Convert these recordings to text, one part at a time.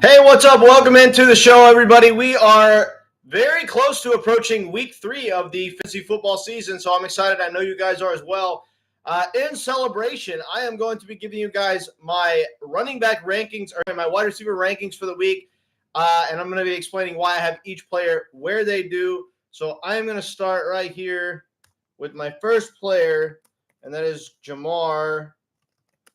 Hey, what's up? Welcome into the show, everybody. We are very close to approaching week 3 of the fantasy football season, so I'm excited. I know you guys are as well. In celebration, I am going to be giving you guys my running back rankings or my wide receiver rankings for the week, and I'm going to be explaining why I have each player where they do. So I am going to start right here with my first player, and that is Ja'Marr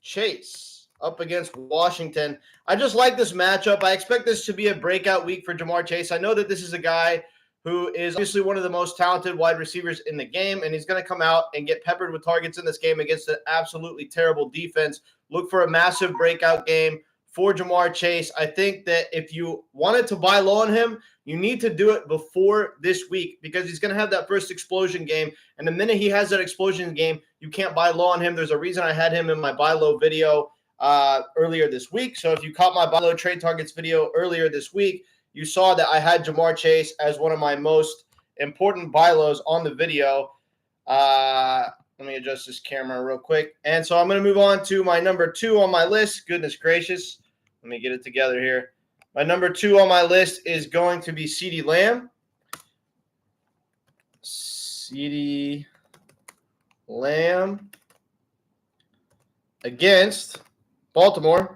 Chase up against Washington. I just like this matchup. I expect this to be a breakout week for Ja'Marr Chase. I know that this is a guy who is obviously one of the most talented wide receivers in the game, and he's going to come out and get peppered with targets in this game against an absolutely terrible defense. Look for a massive breakout game for Ja'Marr Chase. I think that if you wanted to buy low on him, you need to do it before this week because he's going to have that first explosion game. And the minute he has that explosion game, you can't buy low on him. There's a reason I had him in my buy low video earlier this week. So if you caught my buy low trade targets video earlier this week, you saw that I had Ja'Marr Chase as one of my most important buy lows on the video. Let me adjust this camera real quick. And so I'm going to move on to my number 2 on my list. Goodness gracious. Let me get it together here. My number 2 on my list is going to be CeeDee Lamb. CeeDee Lamb against Baltimore.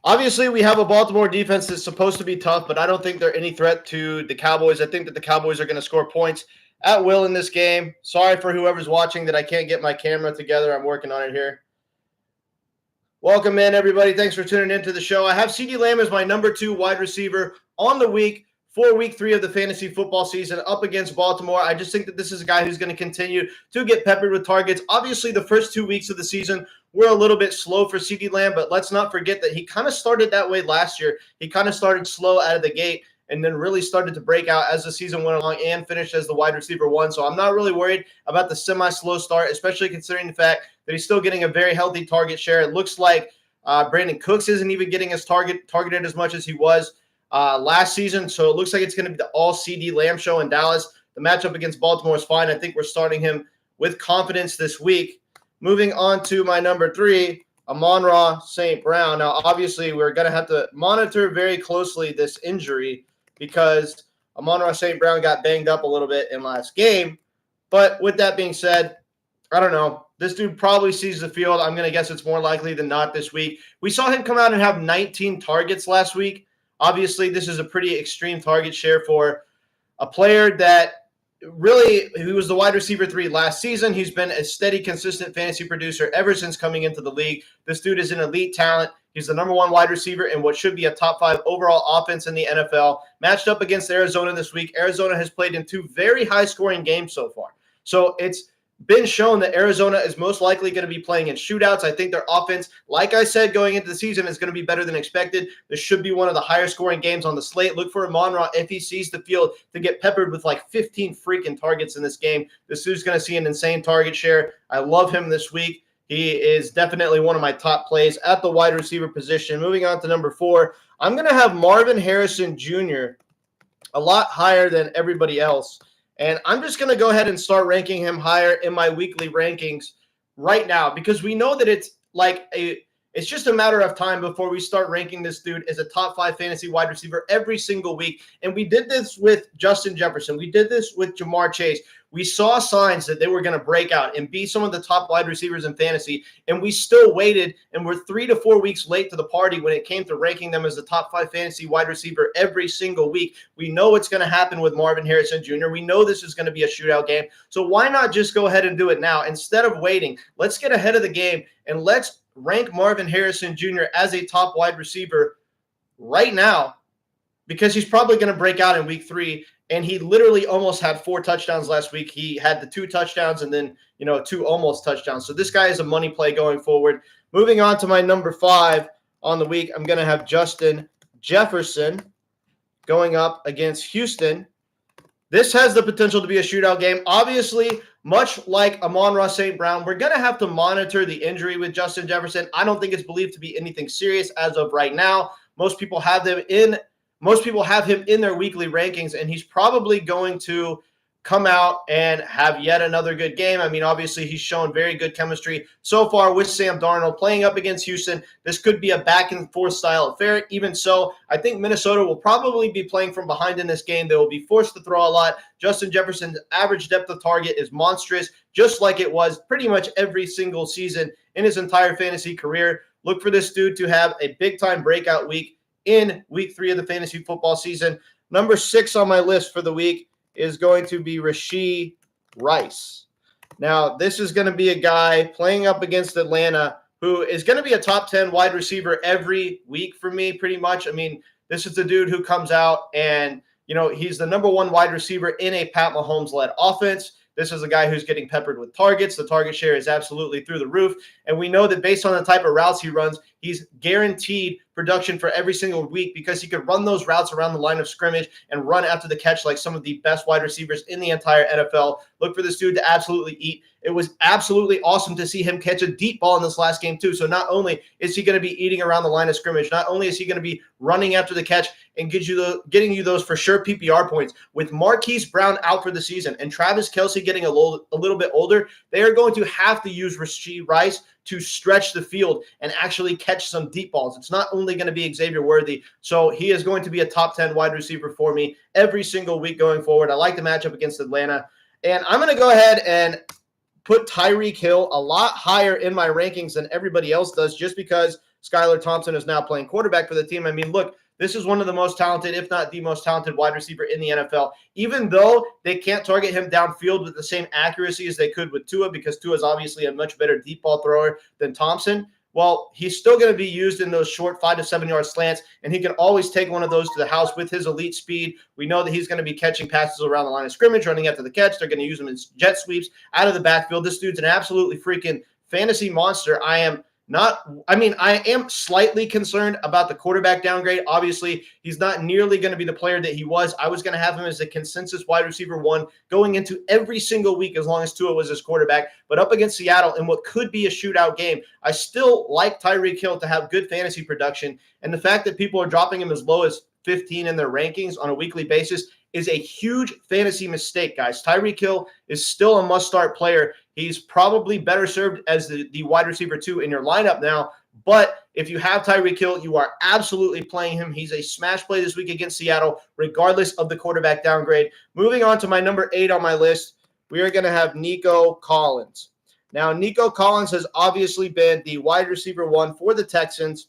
Obviously, we have a Baltimore defense that's supposed to be tough, but I don't think they're any threat to the Cowboys. I think that the Cowboys are going to score points at will in this game. Sorry for whoever's watching that I can't get my camera together. I'm working on it here. Welcome in, everybody. Thanks for tuning into the show. I have CeeDee Lamb as my number 2 wide receiver on the week for week 3 of the fantasy football season up against Baltimore. I just think that this is a guy who's going to continue to get peppered with targets. Obviously, the first 2 weeks of the season were a little bit slow for CeeDee Lamb, but let's not forget that he kind of started that way last year. He kind of started slow out of the gate and then really started to break out as the season went along and finished as the wide receiver 1. So I'm not really worried about the semi-slow start, especially considering the fact that he's still getting a very healthy target share. It looks like Brandon Cooks isn't even getting his targeted as much as he was last season. So it looks like it's going to be the all CeeDee Lamb show in Dallas. The matchup against Baltimore is fine. I think we're starting him with confidence this week. Moving on to my number 3, Amon-Ra St. Brown. Now, obviously, we're going to have to monitor very closely this injury because Amon-Ra St. Brown got banged up a little bit in last game. But with that being said, I don't know. This dude probably sees the field. I'm going to guess it's more likely than not this week. We saw him come out and have 19 targets last week. Obviously, this is a pretty extreme target share for a player that really, he was the wide receiver 3 last season. He's been a steady, consistent fantasy producer ever since coming into the league. This dude is an elite talent. He's the number 1 wide receiver in what should be a top 5 overall offense in the NFL. Matched up against Arizona this week. Arizona has played in 2 very high-scoring games so far. So it's been shown that Arizona is most likely going to be playing in shootouts. I think their offense, like I said, going into the season is going to be better than expected. This should be one of the higher scoring games on the slate. Look for Amon-Ra if he sees the field to get peppered with like 15 freaking targets in this game. This dude's going to see an insane target share. I love him this week. He is definitely one of my top plays at the wide receiver position. Moving on to number 4, I'm going to have Marvin Harrison Jr. a lot higher than everybody else. And I'm just going to go ahead and start ranking him higher in my weekly rankings right now because we know that it's just a matter of time before we start ranking this dude as a top 5 fantasy wide receiver every single week. And we did this with Justin Jefferson. We did this with Ja'Marr Chase. We saw signs that they were going to break out and be some of the top wide receivers in fantasy, and we still waited, and we're 3 to 4 weeks late to the party when it came to ranking them as the top 5 fantasy wide receiver every single week. We know what's going to happen with Marvin Harrison Jr. We know this is going to be a shootout game, so why not just go ahead and do it now? Instead of waiting, let's get ahead of the game, and let's rank Marvin Harrison Jr. as a top wide receiver right now because he's probably going to break out in week 3. And he literally almost had 4 touchdowns last week. He had the 2 touchdowns and then, 2 almost touchdowns. So this guy is a money play going forward. Moving on to my number 5 on the week, I'm going to have Justin Jefferson going up against Houston. This has the potential to be a shootout game. Obviously, much like Amon-Ra St. Brown, we're going to have to monitor the injury with Justin Jefferson. I don't think it's believed to be anything serious as of right now. Most people have him in their weekly rankings, and he's probably going to come out and have yet another good game. I mean, obviously, he's shown very good chemistry so far with Sam Darnold playing up against Houston. This could be a back and forth style affair. Even so, I think Minnesota will probably be playing from behind in this game. They will be forced to throw a lot. Justin Jefferson's average depth of target is monstrous, just like it was pretty much every single season in his entire fantasy career. Look for this dude to have a big-time breakout week in week 3 of the fantasy football season. Number 6 on my list for the week is going to be Rashee Rice. Now, this is going to be a guy playing up against Atlanta who is going to be a top 10 wide receiver every week for me, pretty much. I mean, this is the dude who comes out and, he's the number 1 wide receiver in a Pat Mahomes-led offense. This is a guy who's getting peppered with targets. The target share is absolutely through the roof. And we know that based on the type of routes he runs, he's guaranteed production for every single week because he could run those routes around the line of scrimmage and run after the catch like some of the best wide receivers in the entire NFL. Look for this dude to absolutely eat. It was absolutely awesome to see him catch a deep ball in this last game too. So not only is he going to be eating around the line of scrimmage, not only is he going to be running after the catch and getting you those for sure PPR points. With Marquise Brown out for the season and Travis Kelce getting a little bit older, they are going to have to use Rashee Rice to stretch the field and actually catch some deep balls. It's not only going to be Xavier Worthy. So he is going to be a top 10 wide receiver for me every single week going forward. I like the matchup against Atlanta. And I'm going to go ahead and put Tyreek Hill a lot higher in my rankings than everybody else does just because Skylar Thompson is now playing quarterback for the team. I mean, look, this is one of the most talented, if not the most talented wide receiver in the NFL. Even though they can't target him downfield with the same accuracy as they could with Tua because Tua is obviously a much better deep ball thrower than Thompson, well, he's still going to be used in those short 5 to 7 yard slants, and he can always take one of those to the house with his elite speed. We know that he's going to be catching passes around the line of scrimmage, running after the catch. They're going to use him in jet sweeps out of the backfield. This dude's an absolutely freaking fantasy monster. I am slightly concerned about the quarterback downgrade. Obviously, he's not nearly going to be the player that he was. I was going to have him as a consensus wide receiver 1 going into every single week as long as Tua was his quarterback. But up against Seattle in what could be a shootout game, I still like Tyreek Hill to have good fantasy production. And the fact that people are dropping him as low as 15 in their rankings on a weekly basis is a huge fantasy mistake, guys. Tyreek Hill is still a must-start player. He's probably better served as the wide receiver 2 in your lineup now. But if you have Tyreek Hill, you are absolutely playing him. He's a smash play this week against Seattle, regardless of the quarterback downgrade. Moving on to my number 8 on my list, we are going to have Nico Collins. Now, Nico Collins has obviously been the wide receiver 1 for the Texans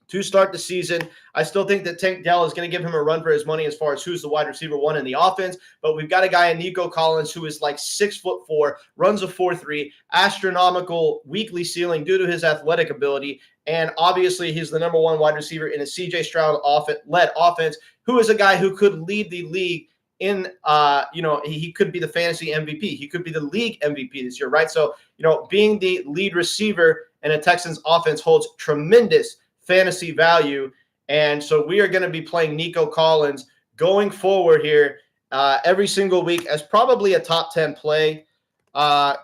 to start the season. I still think that Tank Dell is going to give him a run for his money as far as who's the wide receiver 1 in the offense, but we've got a guy in Nico Collins who is like 6'4", runs a 4.3, astronomical weekly ceiling due to his athletic ability, and obviously he's the number 1 wide receiver in a C.J. Stroud-led offense, who is a guy who could lead the league in, he could be the fantasy MVP. He could be the league MVP this year, right? So, being the lead receiver in a Texans offense holds tremendous fantasy value. And so we are going to be playing Nico Collins going forward here every single week as probably a top 10 play.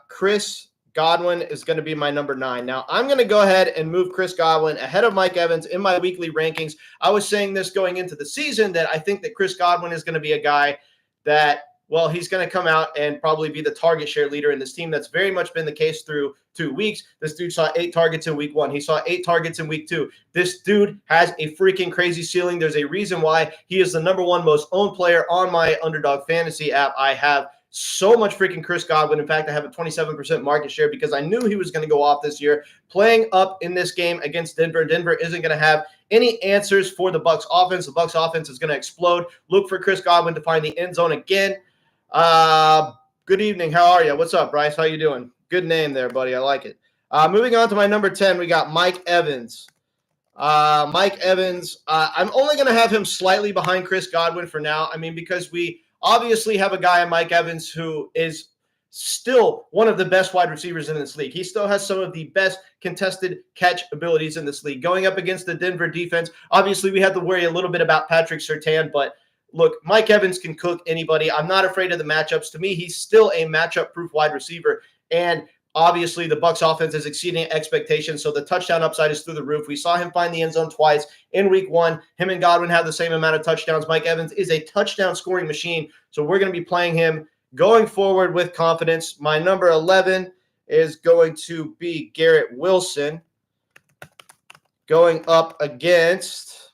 Chris Godwin is going to be my number 9. Now, I'm going to go ahead and move Chris Godwin ahead of Mike Evans in my weekly rankings. I was saying this going into the season that I think that Chris Godwin is going to be a guy that, well, he's going to come out and probably be the target share leader in this team. That's very much been the case through 2 weeks. This dude saw 8 targets in week 1. He saw 8 targets in week 2. This dude has a freaking crazy ceiling. There's a reason why he is the number 1 most owned player on my Underdog Fantasy app. I have so much freaking Chris Godwin. In fact, I have a 27% market share because I knew he was going to go off this year. Playing up in this game against Denver. Denver isn't going to have any answers for the Bucs offense. The Bucs offense is going to explode. Look for Chris Godwin to find the end zone again. Good evening. How are you? What's up, Bryce? How you doing? Good name there, buddy. I like it. Moving on to my number 10, we got Mike Evans. Mike Evans, I'm only going to have him slightly behind Chris Godwin for now. I mean, because we obviously have a guy in Mike Evans who is still one of the best wide receivers in this league. He still has some of the best contested catch abilities in this league. Going up against the Denver defense, obviously we have to worry a little bit about Patrick Surtain, but look, Mike Evans can cook anybody. I'm not afraid of the matchups. To me, he's still a matchup-proof wide receiver, and obviously the Bucs offense is exceeding expectations, so the touchdown upside is through the roof. We saw him find the end zone twice in week 1. Him and Godwin have the same amount of touchdowns. Mike Evans is a touchdown scoring machine, so we're going to be playing him going forward with confidence. My number 11 is going to be Garrett Wilson going up against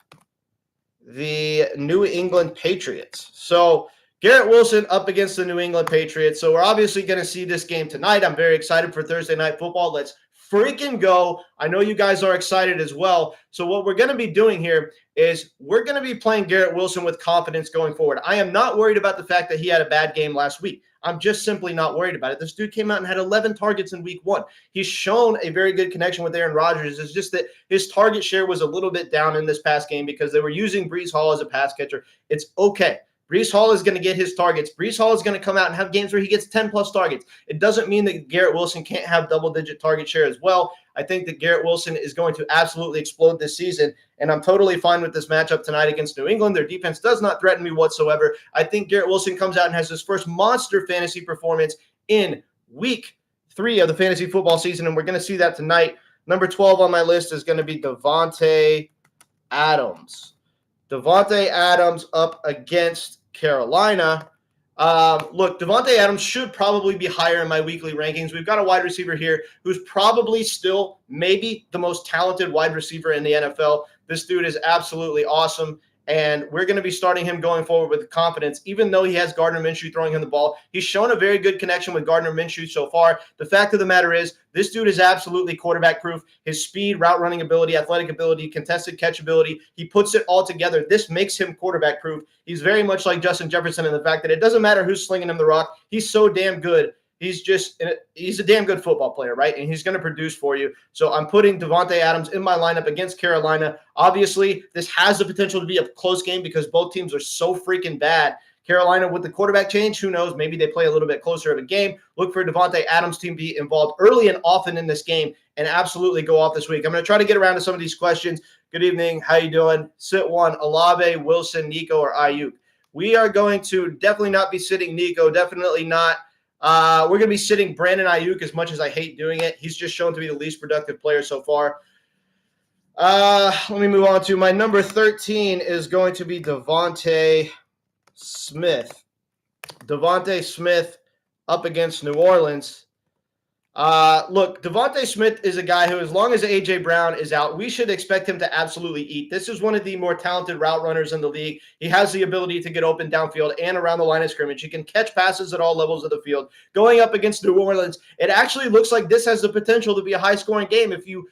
the New England Patriots. So Garrett Wilson up against the New England Patriots. So we're obviously going to see this game tonight. I'm very excited for Thursday Night Football. Let's freaking go. I know you guys are excited as well. So what we're going to be doing here is we're going to be playing Garrett Wilson with confidence going forward. I am not worried about the fact that he had a bad game last week. I'm just simply not worried about it. This dude came out and had 11 targets in week 1. He's shown a very good connection with Aaron Rodgers. It's just that his target share was a little bit down in this past game because they were using Breece Hall as a pass catcher. It's okay. Breece Hall is going to get his targets. Breece Hall is going to come out and have games where he gets 10-plus targets. It doesn't mean that Garrett Wilson can't have double-digit target share as well. I think that Garrett Wilson is going to absolutely explode this season, and I'm totally fine with this matchup tonight against New England. Their defense does not threaten me whatsoever. I think Garrett Wilson comes out and has his first monster fantasy performance in week 3 of the fantasy football season, and we're going to see that tonight. Number 12 on my list is going to be Davante Adams. Davante Adams up against Carolina. Look, Davante Adams should probably be higher in my weekly rankings. We've got a wide receiver here who's probably still maybe the most talented wide receiver in the NFL. This dude is absolutely awesome, and we're going to be starting him going forward with confidence. Even though he has Gardner Minshew throwing him the ball, he's shown a very good connection with Gardner Minshew so far. The fact of the matter is, this dude is absolutely quarterback proof. His speed, route running ability, athletic ability, contested catch ability, he puts it all together. This makes him quarterback proof. He's very much like Justin Jefferson in the fact that it doesn't matter who's slinging him the rock. He's so damn good. He's a damn good football player, right? And he's going to produce for you. So I'm putting Davante Adams in my lineup against Carolina. Obviously, this has the potential to be a close game because both teams are so freaking bad. Carolina with the quarterback change, who knows? Maybe they play a little bit closer of a game. Look for Davante Adams' team to be involved early and often in this game and absolutely go off this week. I'm going to try to get around to some of these questions. Good evening. How you doing? Sit one, Olave, Wilson, Nico, or Ayuk. We are going to definitely not be sitting Nico. Definitely not. We're going to be sitting Brandon Ayuk as much as I hate doing it. He's just shown to be the least productive player so far. Let me move on to my number 13 is going to be Devontae Smith. Devontae Smith up against New Orleans. Look, Devontae Smith is a guy who, as long as A.J. Brown is out, we should expect him to absolutely eat. This is one of the more talented route runners in the league. He has the ability to get open downfield and around the line of scrimmage. He can catch passes at all levels of the field. Going up against New Orleans, it actually looks like this has the potential to be a high-scoring game. If you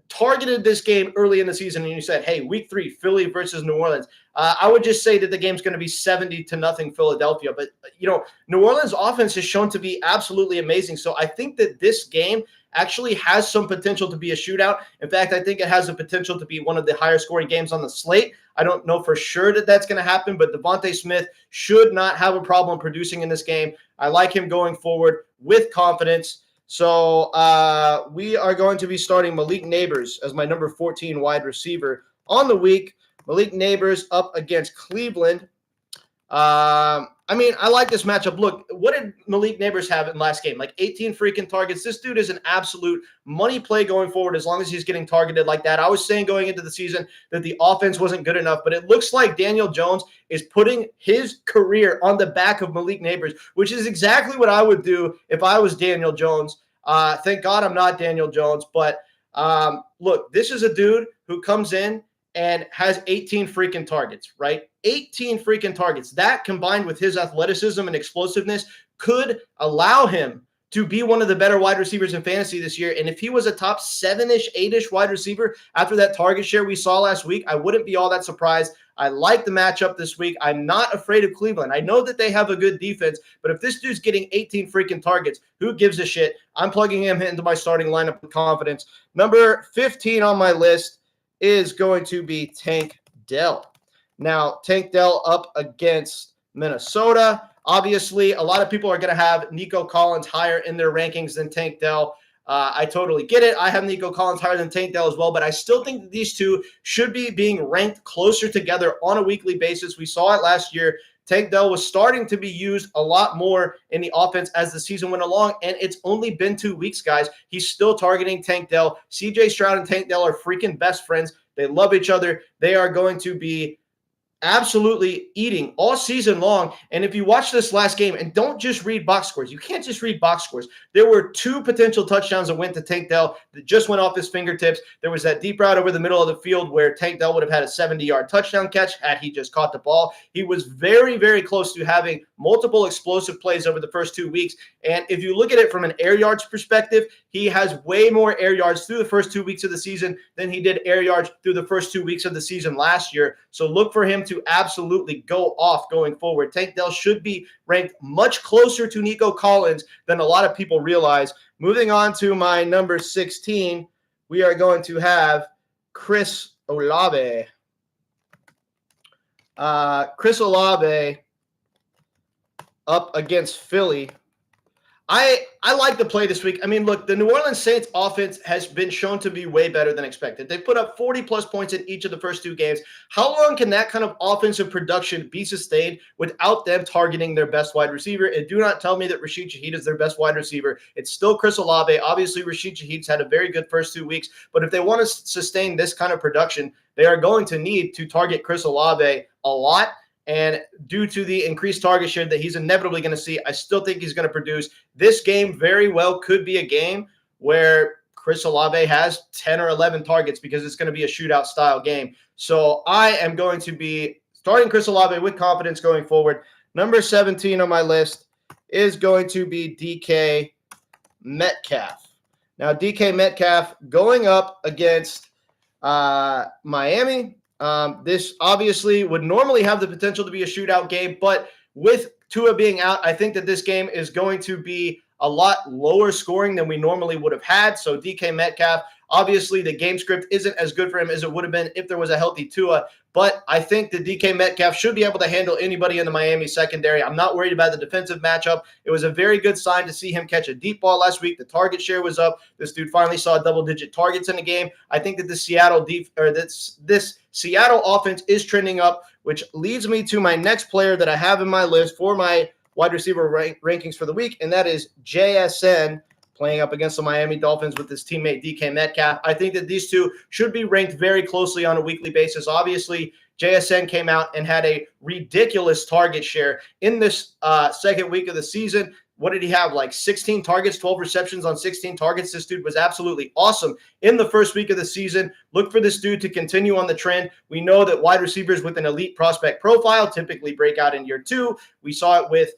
targeted this game early in the season and you said, hey, week 3, Philly versus New Orleans, I would just say that the game's going to be 70-0 Philadelphia. But, New Orleans offense has shown to be absolutely amazing. So I think that this game actually has some potential to be a shootout. In fact, I think it has the potential to be one of the higher scoring games on the slate. I don't know for sure that that's going to happen, but Devontae Smith should not have a problem producing in this game. I like him going forward with confidence. So we are going to be starting Malik Nabers as my number 14 wide receiver on the week. Malik Nabers up against Cleveland. I like this matchup. Look, what did Malik Nabers have in last game? Like 18 freaking targets. This dude is an absolute money play going forward as long as he's getting targeted like that. I was saying going into the season that the offense wasn't good enough, but it looks like Daniel Jones is putting his career on the back of Malik Nabers, which is exactly what I would do if I was Daniel Jones. Thank God I'm not Daniel Jones, but look, this is a dude who comes in and has 18 freaking targets, right? 18 freaking targets. That combined with his athleticism and explosiveness could allow him to be one of the better wide receivers in fantasy this year. And if he was a top 7-ish, 8-ish wide receiver after that target share we saw last week, I wouldn't be all that surprised. I like the matchup this week. I'm not afraid of Cleveland. I know that they have a good defense, but if this dude's getting 18 freaking targets, who gives a shit? I'm plugging him into my starting lineup with confidence. Number 15 on my list is going to be Tank Dell. Now, Tank Dell up against Minnesota. Obviously, a lot of people are going to have Nico Collins higher in their rankings than Tank Dell. I totally get it. I have Nico Collins higher than Tank Dell as well, but I still think that these two should be being ranked closer together on a weekly basis. We saw it last year. Tank Dell was starting to be used a lot more in the offense as the season went along, and it's only been 2 weeks, guys. He's still targeting Tank Dell. CJ Stroud and Tank Dell are freaking best friends. They love each other. They are going to be absolutely eating all season long. And if you watch this last game, and don't just read box scores, you can't just read box scores. There were 2 potential touchdowns that went to Tank Dell that just went off his fingertips. There was that deep route over the middle of the field where Tank Dell would have had a 70-yard touchdown catch had he just caught the ball. He was very, very close to having multiple explosive plays over the first 2 weeks. And if you look at it from an air yards perspective, he has way more air yards through the first 2 weeks of the season than he did air yards through the first 2 weeks of the season last year. So look for him to absolutely go off going forward. Tank Dell should be ranked much closer to Nico Collins than a lot of people realize. Moving on to my number 16, we are going to have Chris Olave. Chris Olave up against Philly. I like the play this week. I mean, look, the New Orleans Saints offense has been shown to be way better than expected. They put up 40-plus points in each of the first 2 games. How long can that kind of offensive production be sustained without them targeting their best wide receiver? And do not tell me that Rashid Shaheed is their best wide receiver. It's still Chris Olave. Obviously, Rashid Shaheed's had a very good first 2 weeks. But if they want to sustain this kind of production, they are going to need to target Chris Olave a lot. And due to the increased target share that he's inevitably going to see, I still think he's going to produce. This game very well could be a game where Chris Olave has 10 or 11 targets because it's going to be a shootout style game. So I am going to be starting Chris Olave with confidence going forward. Number 17 on my list is going to be DK Metcalf. Now, DK Metcalf going up against Miami. This obviously would normally have the potential to be a shootout game, but with Tua being out, I think that this game is going to be a lot lower scoring than we normally would have had. So DK Metcalf, obviously the game script isn't as good for him as it would have been if there was a healthy Tua, but I think that DK Metcalf should be able to handle anybody in the Miami secondary. I'm not worried about the defensive matchup. It was a very good sign to see him catch a deep ball last week. The target share was up. This dude finally saw double-digit targets in the game. I think that this Seattle offense is trending up, which leads me to my next player that I have in my list for my wide receiver rankings for the week, and that is JSN playing up against the Miami Dolphins with his teammate DK Metcalf. I think that these two should be ranked very closely on a weekly basis. Obviously, JSN came out and had a ridiculous target share in this second week of the season. What did he have? Like 16 targets, 12 receptions on 16 targets. This dude was absolutely awesome in the first week of the season. Look for this dude to continue on the trend. We know that wide receivers with an elite prospect profile typically break out in year 2. We saw it with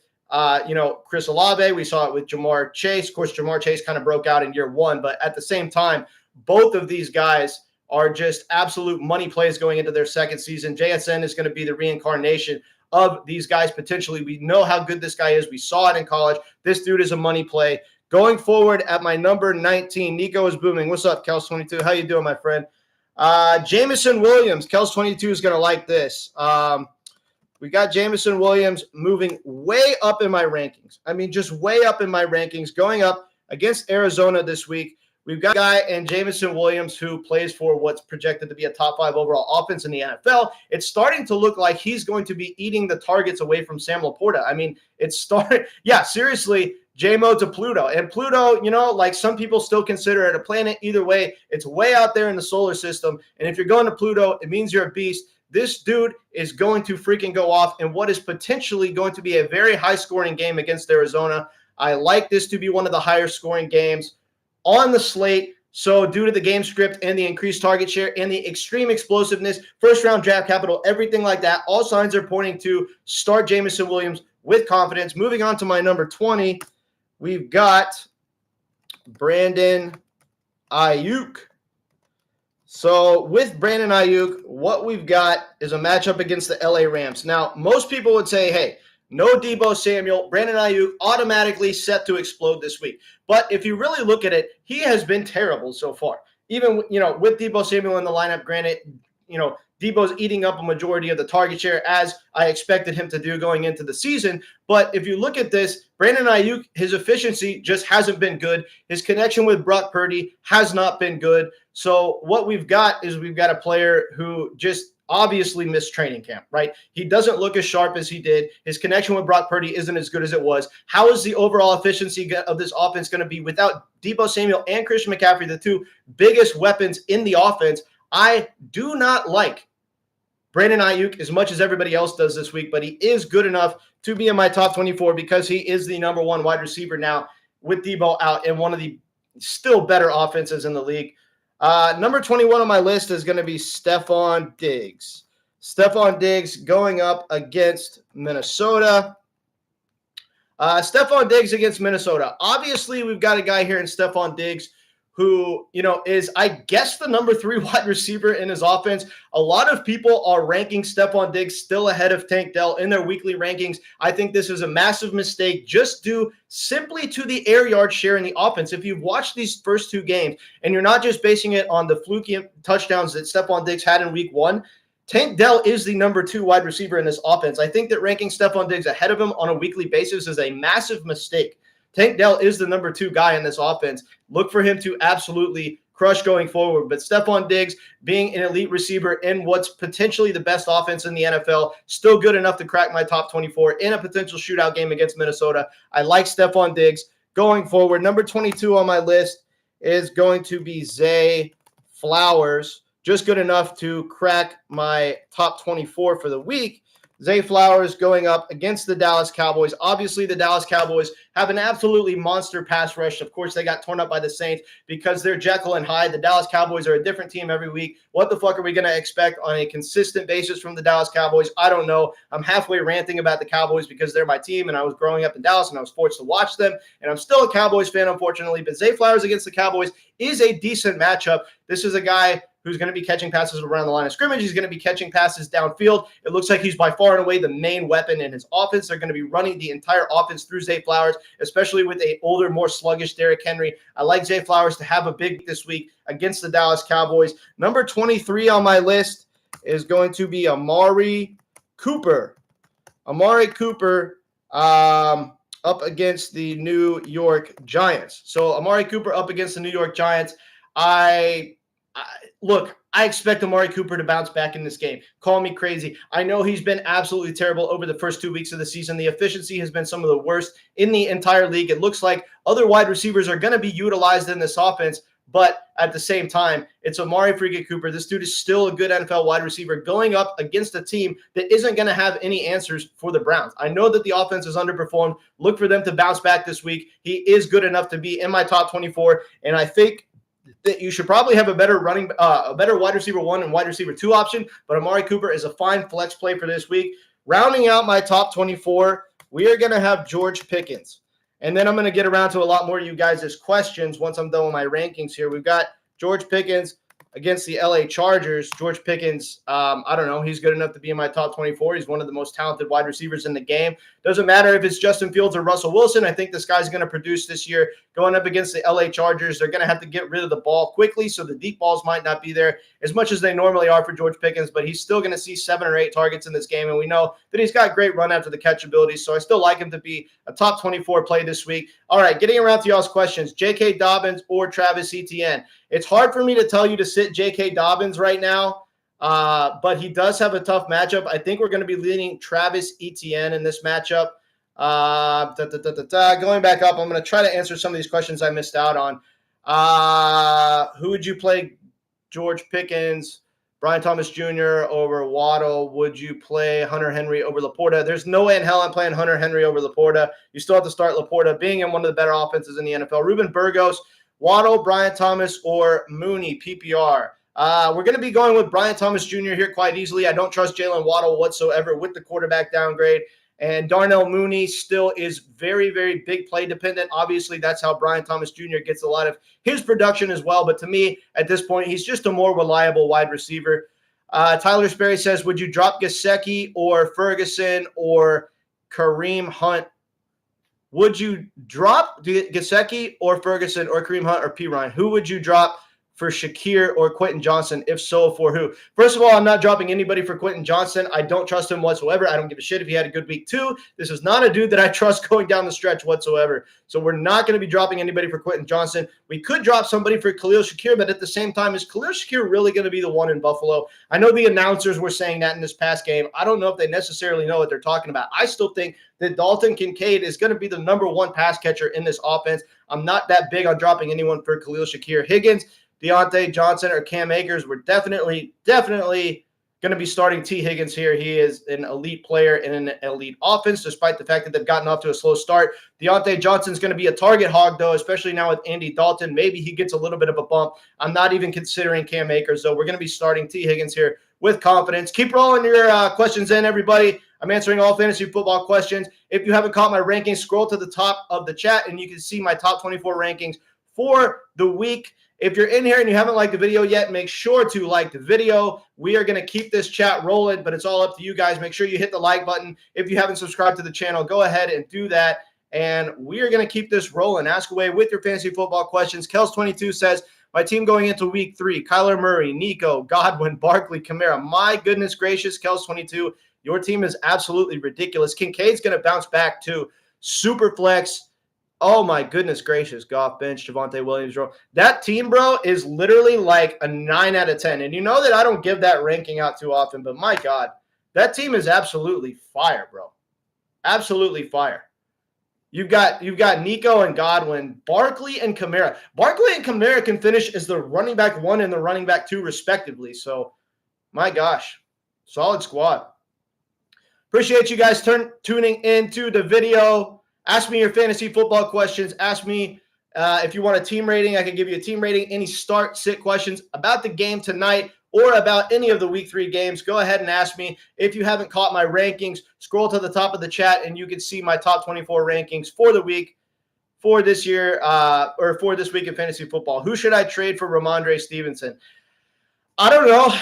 Chris Olave. We saw it with Jamar Chase. Of course, Jamar Chase kind of broke out in year 1, but at the same time, both of these guys are just absolute money plays going into their second season. JSN is going to be the reincarnation of these guys potentially. We know how good this guy is. We saw it in college. This dude is a money play. Going forward at my number 19, Nico is booming. What's up, Kels22? How you doing, my friend? Jameson Williams. Kels22 is going to like this. We got Jameson Williams moving way up in my rankings. I mean, just way up in my rankings, going up against Arizona this week. We've got a guy in Jameson Williams who plays for what's projected to be a top 5 overall offense in the NFL. It's starting to look like he's going to be eating the targets away from Sam Laporta. I mean, it's starting. Yeah, seriously, JMO to Pluto. And Pluto, like some people still consider it a planet. Either way, it's way out there in the solar system. And if you're going to Pluto, it means you're a beast. This dude is going to freaking go off in what is potentially going to be a very high-scoring game against Arizona. I like this to be one of the higher-scoring games on the slate. So due to the game script and the increased target share and the extreme explosiveness, first-round draft capital, everything like that, all signs are pointing to start Jameson Williams with confidence. Moving on to my number 20, we've got Brandon Ayuk. So with Brandon Ayuk, what we've got is a matchup against the LA Rams. Now, most people would say, hey, no Deebo Samuel, Brandon Ayuk automatically set to explode this week. But if you really look at it, he has been terrible so far. Even, with Deebo Samuel in the lineup, granted, Deebo's eating up a majority of the target share as I expected him to do going into the season. But if you look at this, Brandon Ayuk, his efficiency just hasn't been good. His connection with Brock Purdy has not been good. So what we've got is we've got a player who just obviously missed training camp, right? He doesn't look as sharp as he did. His connection with Brock Purdy isn't as good as it was. How is the overall efficiency of this offense going to be without Deebo Samuel and Christian McCaffrey, the two biggest weapons in the offense? I do not like Brandon Ayuk as much as everybody else does this week, but he is good enough to be in my top 24 because he is the number one wide receiver now with Debo out and one of the still better offenses in the league. Number 21 on my list is going to be Stefon Diggs. Stefon Diggs going up against Minnesota. Stefon Diggs against Minnesota. Obviously, we've got a guy here in Stefon Diggs who, is, I guess, the number 3 wide receiver in his offense. A lot of people are ranking Stefon Diggs still ahead of Tank Dell in their weekly rankings. I think this is a massive mistake just due simply to the air yard share in the offense. If you've watched these first 2 games and you're not just basing it on the fluky touchdowns that Stefon Diggs had in week 1, Tank Dell is the number 2 wide receiver in this offense. I think that ranking Stefon Diggs ahead of him on a weekly basis is a massive mistake. Tank Dell is the number 2 guy in this offense. Look for him to absolutely crush going forward. But Stefon Diggs, being an elite receiver in what's potentially the best offense in the NFL, still good enough to crack my top 24 in a potential shootout game against Minnesota. I like Stefon Diggs going forward. Number 22 on my list is going to be Zay Flowers. Just good enough to crack my top 24 for the week. Zay Flowers going up against the Dallas Cowboys. Obviously, the Dallas Cowboys have an absolutely monster pass rush. Of course, they got torn up by the Saints because they're Jekyll and Hyde. The Dallas Cowboys are a different team every week. What the fuck are we going to expect on a consistent basis from the Dallas Cowboys? I don't know. I'm halfway ranting about the Cowboys because they're my team, and I was growing up in Dallas, and I was forced to watch them. And I'm still a Cowboys fan, unfortunately. But Zay Flowers against the Cowboys is a decent matchup. This is a guy who's going to be catching passes around the line of scrimmage. He's going to be catching passes downfield. It looks like he's by far and away the main weapon in his offense. They're going to be running the entire offense through Zay Flowers, especially with an older, more sluggish Derrick Henry. I like Zay Flowers to have a big this week against the Dallas Cowboys. Number 23 on my list is going to be Amari Cooper. Amari Cooper up against the New York Giants. So Amari Cooper up against the New York Giants. Look, I expect Amari Cooper to bounce back in this game. Call me crazy. I know he's been absolutely terrible over the first 2 weeks of the season. The efficiency has been some of the worst in the entire league. It looks like other wide receivers are going to be utilized in this offense, but at the same time, it's Amari freaking Cooper. This dude is still a good NFL wide receiver going up against a team that isn't going to have any answers for the Browns. I know that the offense has underperformed. Look for them to bounce back this week. He is good enough to be in my top 24, and I think that you should probably have a better wide receiver 1 and wide receiver 2 option, but Amari Cooper is a fine flex play for this week. Rounding out my top 24, we are going to have George Pickens. And then I'm going to get around to a lot more of you guys' questions once I'm done with my rankings here. We've got George Pickens against the LA Chargers. George Pickens, I don't know. He's good enough to be in my top 24. He's one of the most talented wide receivers in the game. Doesn't matter if it's Justin Fields or Russell Wilson. I think this guy's going to produce this year. Going up against the LA Chargers, they're going to have to get rid of the ball quickly, so the deep balls might not be there as much as they normally are for George Pickens, but he's still going to see 7 or 8 targets in this game, and we know that he's got great run after the catch ability, so I still like him to be a top 24 play this week. All right, getting around to y'all's questions, J.K. Dobbins or Travis Etienne. It's hard for me to tell you to sit J.K. Dobbins right now, but he does have a tough matchup. I think we're going to be leaning Travis Etienne in this matchup. Going back up, I'm going to try to answer some of these questions I missed out on. Who would you play? George Pickens, Brian Thomas Jr. over Waddle. Would you play Hunter Henry over Laporta? There's no way in hell I'm playing Hunter Henry over Laporta. You still have to start Laporta, being in one of the better offenses in the NFL. Ruben Burgos, Waddle, Brian Thomas, or Mooney, PPR. We're going to be going with Brian Thomas Jr. here quite easily. I don't trust Jalen Waddle whatsoever with the quarterback downgrade. And Darnell Mooney still is very, very big play dependent. Obviously, that's how Brian Thomas Jr. gets a lot of his production as well. But to me, at this point, he's just a more reliable wide receiver. Tyler Sperry says, would you drop Gesicki or Ferguson or Kareem Hunt? Would you drop Gesicki or Ferguson or Kareem Hunt or P. Ryan? Who would you drop for Shakir or Quentin Johnson? If so, for who? First of all, I'm not dropping anybody for Quentin Johnson. I don't trust him whatsoever. I don't give a shit if he had a good week 2. This is not a dude that I trust going down the stretch whatsoever. So we're not going to be dropping anybody for Quentin Johnson. We could drop somebody for Khalil Shakir, but at the same time, is Khalil Shakir really going to be the one in Buffalo? I know the announcers were saying that in this past game. I don't know if they necessarily know what they're talking about. I still think that Dalton Kincaid is going to be the number 1 pass catcher in this offense. I'm not that big on dropping anyone for Khalil Shakir. Higgins, Deontay Johnson, or Cam Akers were definitely going to be starting T. Higgins here. He is an elite player in an elite offense, despite the fact that they've gotten off to a slow start. Deontay Johnson's going to be a target hog, though, especially now with Andy Dalton. Maybe he gets a little bit of a bump. I'm not even considering Cam Akers, though. We're going to be starting T. Higgins here with confidence. Keep rolling your questions in, everybody. I'm answering all fantasy football questions. If you haven't caught my rankings, scroll to the top of the chat, and you can see my top 24 rankings for the week. If you're in here and you haven't liked the video yet, make sure to like the video. We are going to keep this chat rolling, but it's all up to you guys. Make sure you hit the like button. If you haven't subscribed to the channel, go ahead and do that. And we are going to keep this rolling. Ask away with your fantasy football questions. Kels22 says, my team going into week 3, Kyler Murray, Nico, Godwin, Barkley, Kamara. My goodness gracious, Kels22, your team is absolutely ridiculous. Kincaid's going to bounce back too. Super flex. Oh, my goodness gracious. Goff, bench, Javonte Williams. That team, bro, is literally like a 9 out of 10. And you know that I don't give that ranking out too often, but my God, that team is absolutely fire, bro. Absolutely fire. You've got Nico and Godwin, Barkley and Kamara. Barkley and Kamara can finish as the running back 1 and the running back 2, respectively. So, my gosh, solid squad. Appreciate you guys tuning into the video. Ask me your fantasy football questions. Ask me if you want a team rating. I can give you a team rating. Any start, sit questions about the game tonight or about any of the week 3 games, go ahead and ask me. If you haven't caught my rankings, scroll to the top of the chat and you can see my top 24 rankings for the week for this year or for this week in fantasy football. Who should I trade for Ramondre Stevenson? I don't know.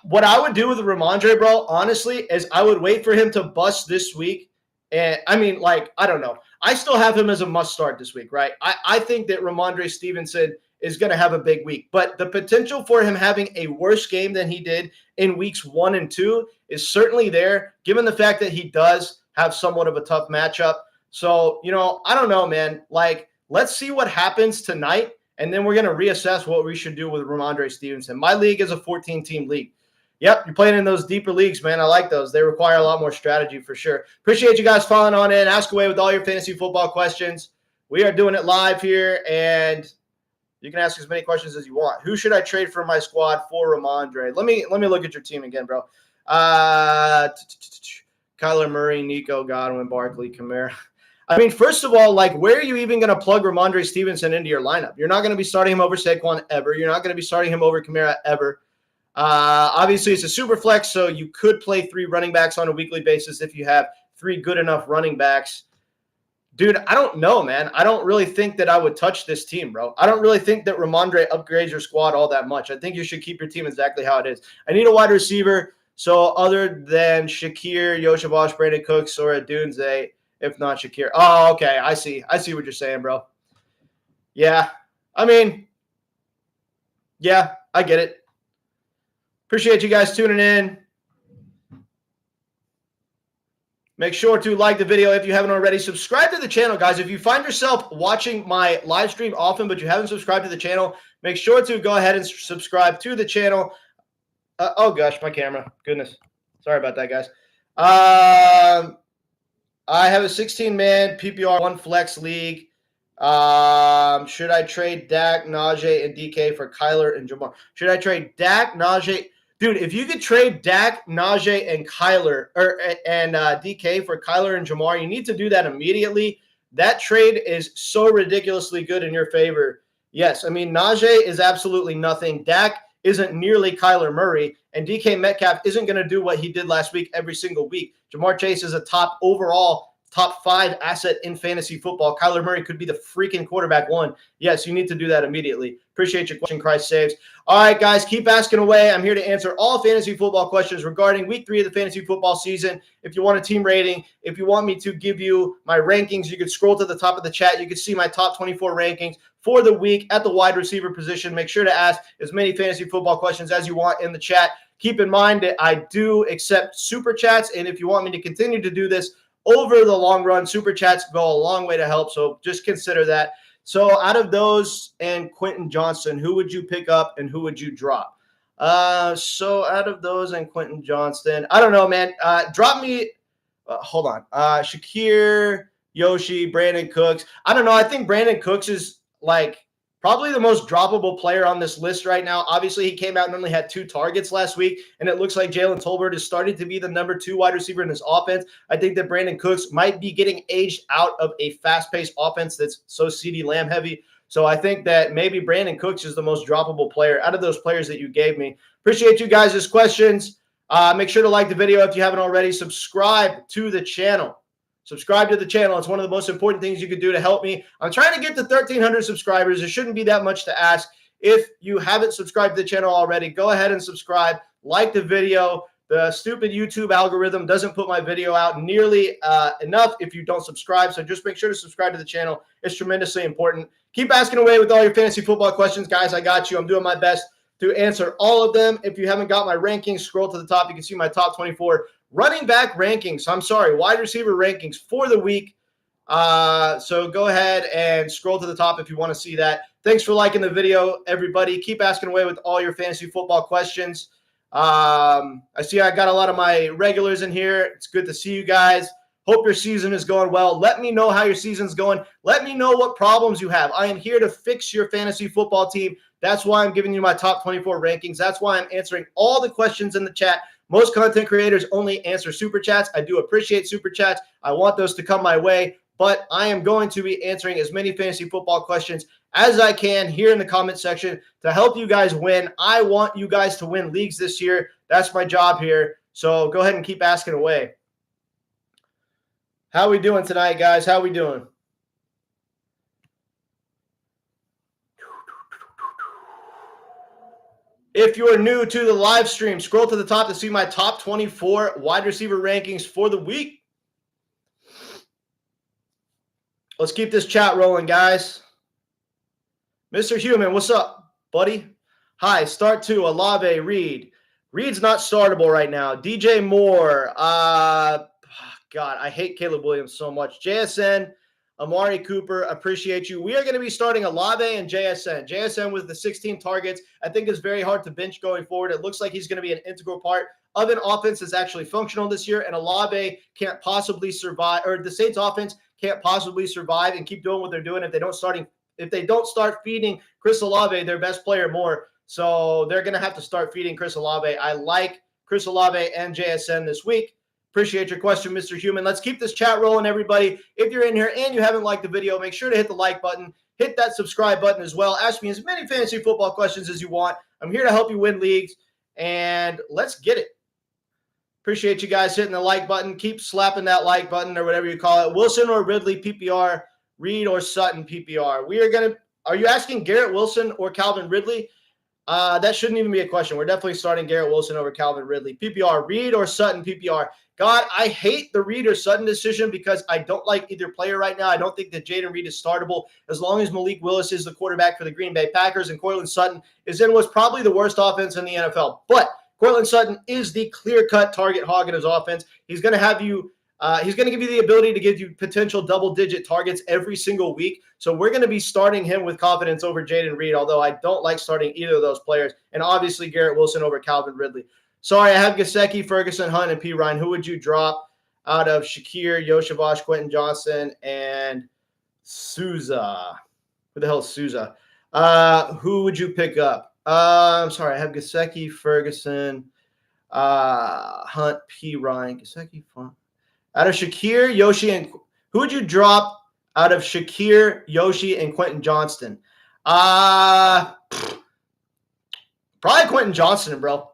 What I would do with Ramondre, bro, honestly, is I would wait for him to bust this week. And I mean, like, I don't know. I still have him as a must start this week, right? I think that Ramondre Stevenson is going to have a big week, but the potential for him having a worse game than he did in weeks 1 and 2 is certainly there, given the fact that he does have somewhat of a tough matchup. So, you know, I don't know, man. Like, let's see what happens tonight, and then we're going to reassess what we should do with Ramondre Stevenson. My league is a 14-team league. Yep, you're playing in those deeper leagues, man. I like those. They require a lot more strategy for sure. Appreciate you guys following on in. Ask away with all your fantasy football questions. We are doing it live here, and you can ask as many questions as you want. Who should I trade for my squad for Ramondre? Let me look at your team again, bro. Kyler Murray, Nico, Godwin, Barkley, Kamara. I mean, first of all, like, where are you even going to plug Ramondre Stevenson into your lineup? You're not going to be starting him over Saquon ever. You're not going to be starting him over Kamara ever. Obviously, it's a super flex, so you could play 3 running backs on a weekly basis if you have 3 good enough running backs. Dude, I don't know, man. I don't really think that I would touch this team, bro. I don't really think that Ramondre upgrades your squad all that much. I think you should keep your team exactly how it is. I need a wide receiver, so other than Shakir, Yoshivash, Brandon Cooks, or Adunze, if not Shakir. Oh, okay. I see what you're saying, bro. Yeah. I mean, yeah, I get it. Appreciate you guys tuning in. Make sure to like the video if you haven't already. Subscribe to the channel, guys. If you find yourself watching my live stream often, but you haven't subscribed to the channel, make sure to go ahead and subscribe to the channel. Oh, gosh, my camera. Goodness. Sorry about that, guys. I have a 16-man PPR 1 flex league. Should I trade Dak, Najee, and DK for Kyler and Jamar? Should I trade Dak, Najee? Dude, if you could trade Dak, Najee, and DK for Kyler and Jamar, you need to do that immediately. That trade is so ridiculously good in your favor. Yes, I mean, Najee is absolutely nothing. Dak isn't nearly Kyler Murray, and DK Metcalf isn't going to do what he did last week every single week. Jamar Chase is a top 5 asset in fantasy football. Kyler Murray could be the freaking quarterback 1. Yes, you need to do that immediately. Appreciate your question, Christ saves. All right, guys, keep asking away. I'm here to answer all fantasy football questions regarding week 3 of the fantasy football season. If you want a team rating, if you want me to give you my rankings, you can scroll to the top of the chat. You can see my top 24 rankings for the week at the wide receiver position. Make sure to ask as many fantasy football questions as you want in the chat. Keep in mind that I do accept super chats, and if you want me to continue to do this over the long run, super chats go a long way to help, so just consider that. So out of those and Quentin Johnston, who would you pick up and who would you drop? So out of those and Quentin Johnston, I don't know, man. Drop me hold on. Shakir, Yoshi, Brandon Cooks. I don't know. I think Brandon Cooks is like Probably the most droppable player on this list right now. Obviously, he came out and only had 2 targets last week, and it looks like Jalen Tolbert is starting to be the number 2 wide receiver in this offense. I think that Brandon Cooks might be getting aged out of a fast-paced offense that's so CeeDee Lamb heavy. So I think that maybe Brandon Cooks is the most droppable player out of those players that you gave me. Appreciate you guys' questions. Make sure to like the video if you haven't already. Subscribe to the channel. Subscribe to the channel. It's one of the most important things you could do to help me. I'm trying to get to 1,300 subscribers. It shouldn't be that much to ask. If you haven't subscribed to the channel already, go ahead and subscribe. Like the video. The stupid YouTube algorithm doesn't put my video out nearly enough if you don't subscribe. So just make sure to subscribe to the channel. It's tremendously important. Keep asking away with all your fantasy football questions, guys. I got you. I'm doing my best to answer all of them. If you haven't got my rankings, scroll to the top. You can see my top 24 running back rankings. Wide receiver rankings for the week. So go ahead and scroll to the top if you want to see that. Thanks for liking the video, everybody. Keep asking away with all your fantasy football questions. I see I got a lot of my regulars in here. It's good to see you guys. Hope your season is going well. Let me know how your season's going. Let me know what problems you have. I am here to fix your fantasy football team. That's why I'm giving you my top 24 rankings. That's why I'm answering all the questions in the chat. Most content creators only answer super chats. I do appreciate super chats. I want those to come my way, but I am going to be answering as many fantasy football questions as I can here in the comment section to help you guys win. I want you guys to win leagues this year. That's my job here. So go ahead and keep asking away. How we doing tonight, guys? How we doing? If you're new to the live stream, scroll to the top to see my top 24 wide receiver rankings for the week. Let's keep this chat rolling, guys. Mr. Human, what's up, buddy? Hi, start 2, Olave, Reed. Reed's not startable right now. DJ Moore. God, I hate Caleb Williams so much. JSN, Amari Cooper, appreciate you. We are going to be starting Olave and JSN. JSN with the 16 targets. I think it's very hard to bench going forward. It looks like he's going to be an integral part of an offense that's actually functional this year, and Olave can't possibly survive, or the Saints offense can't possibly survive and keep doing what they're doing if they don't start feeding Chris Olave, their best player, more. So they're going to have to start feeding Chris Olave. I like Chris Olave and JSN this week. Appreciate your question, Mr. Human. Let's keep this chat rolling, everybody. If you're in here and you haven't liked the video, make sure to hit the like button. Hit that subscribe button as well. Ask me as many fantasy football questions as you want. I'm here to help you win leagues, and let's get it. Appreciate you guys hitting the like button. Keep slapping that like button or whatever you call it. Wilson or Ridley, PPR. Reed or Sutton, PPR. Are you asking Garrett Wilson or Calvin Ridley? That shouldn't even be a question. We're definitely starting Garrett Wilson over Calvin Ridley. PPR, Reed or Sutton, PPR. God, I hate the Reed or Sutton decision because I don't like either player right now. I don't think that Jayden Reed is startable as long as Malik Willis is the quarterback for the Green Bay Packers and Courtland Sutton is in what's probably the worst offense in the NFL. But Courtland Sutton is the clear-cut target hog in his offense. He's going to have you he's going to give you the ability to give you potential double-digit targets every single week. So we're going to be starting him with confidence over Jayden Reed, although I don't like starting either of those players. And obviously Garrett Wilson over Calvin Ridley. Sorry, I have Gesicki, Ferguson, Hunt, and P. Ryan. Who would you drop out of Shakir, Yoshavash, Quentin Johnson, and Souza? Who the hell is Souza? Who would you pick up? I'm sorry, I have Gesicki, Ferguson, Hunt, P. Ryan. Gesicki, fun. Out of Shakir, Yoshi, and who would you drop out of Shakir, Yoshi, and Quentin Johnston? Probably Quentin Johnston, bro.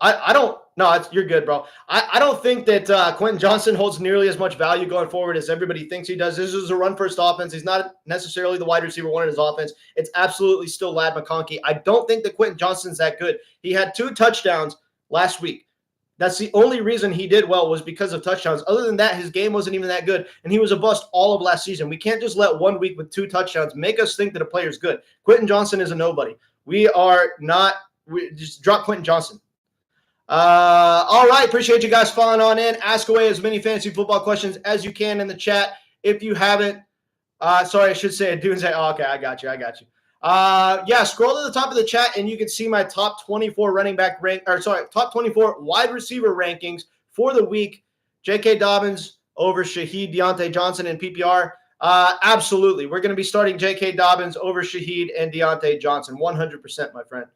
You're good, bro. I don't think that Quentin Johnston holds nearly as much value going forward as everybody thinks he does. This is a run-first offense. He's not necessarily the wide receiver one in his offense. It's absolutely still Ladd McConkey. I don't think that Quentin Johnston's that good. He had 2 touchdowns last week. That's the only reason he did well was because of touchdowns. Other than that, his game wasn't even that good, and he was a bust all of last season. We can't just let 1 week with 2 touchdowns make us think that a player's good. Quentin Johnston is a nobody. We just drop Quentin Johnston. All right. Appreciate you guys following on in. Ask away as many fantasy football questions as you can in the chat. If you haven't, sorry, I should say, okay, I got you. Scroll to the top of the chat and you can see my top 24 top 24 wide receiver rankings for the week. J.K. Dobbins over Shaheed, Deontay Johnson in PPR. Absolutely. We're going to be starting J.K. Dobbins over Shaheed and Deontay Johnson. 100%, my friend.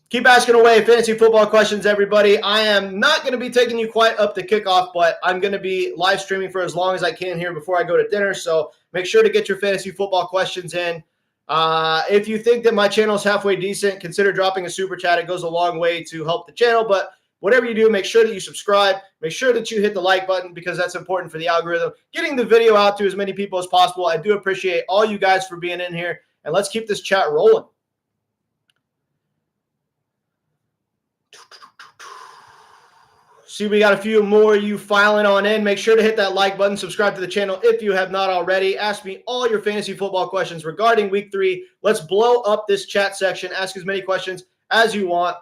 Keep asking away fantasy football questions, everybody. I am not going to be taking you quite up to kickoff, but I'm going to be live streaming for as long as I can here before I go to dinner. So make sure to get your fantasy football questions in. If you think that my channel is halfway decent, consider dropping a super chat. It goes a long way to help the channel. But whatever you do, make sure that you subscribe. Make sure that you hit the like button because that's important for the algorithm. Getting the video out to as many people as possible. I do appreciate all you guys for being in here. And let's keep this chat rolling. See, we got a few more of you filing on in. Make sure to hit that like button. Subscribe to the channel if you have not already. Ask me all your fantasy football questions regarding week 3. Let's blow up this chat section. Ask as many questions as you want.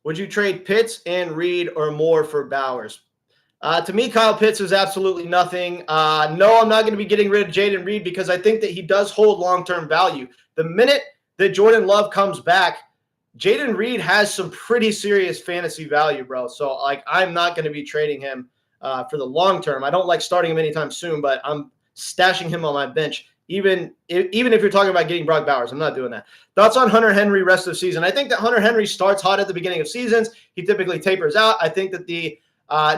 Would you trade Pitts and Reed or more for Bowers? To me, Kyle Pitts is absolutely nothing. No, I'm not going to be getting rid of Jaden Reed because I think that he does hold long-term value. The minute that Jordan Love comes back, Jaden Reed has some pretty serious fantasy value, bro. So, like, I'm not going to be trading him for the long term. I don't like starting him anytime soon, but I'm stashing him on my bench. Even if you're talking about getting Brock Bowers, I'm not doing that. Thoughts on Hunter Henry rest of season? I think that Hunter Henry starts hot at the beginning of seasons. He typically tapers out. I think that the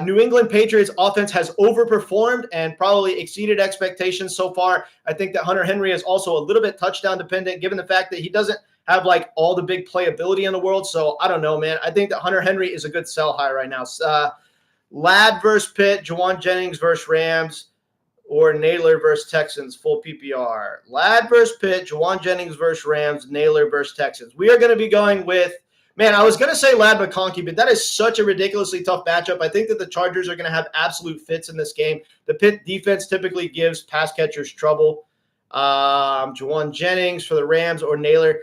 New England Patriots offense has overperformed and probably exceeded expectations so far. I think that Hunter Henry is also a little bit touchdown dependent, given the fact that he doesn't have like all the big playability in the world. So I don't know, man. I think that Hunter Henry is a good sell high right now. Ladd versus Pitt, Juwan Jennings versus Rams, or Naylor versus Texans, full PPR. Ladd versus Pitt, Juwan Jennings versus Rams, Naylor versus Texans. We are going to be going with, man, I was going to say Ladd McConkey, but that is such a ridiculously tough matchup. I think that the Chargers are going to have absolute fits in this game. The Pitt defense typically gives pass catchers trouble. Juwan Jennings for the Rams or Naylor.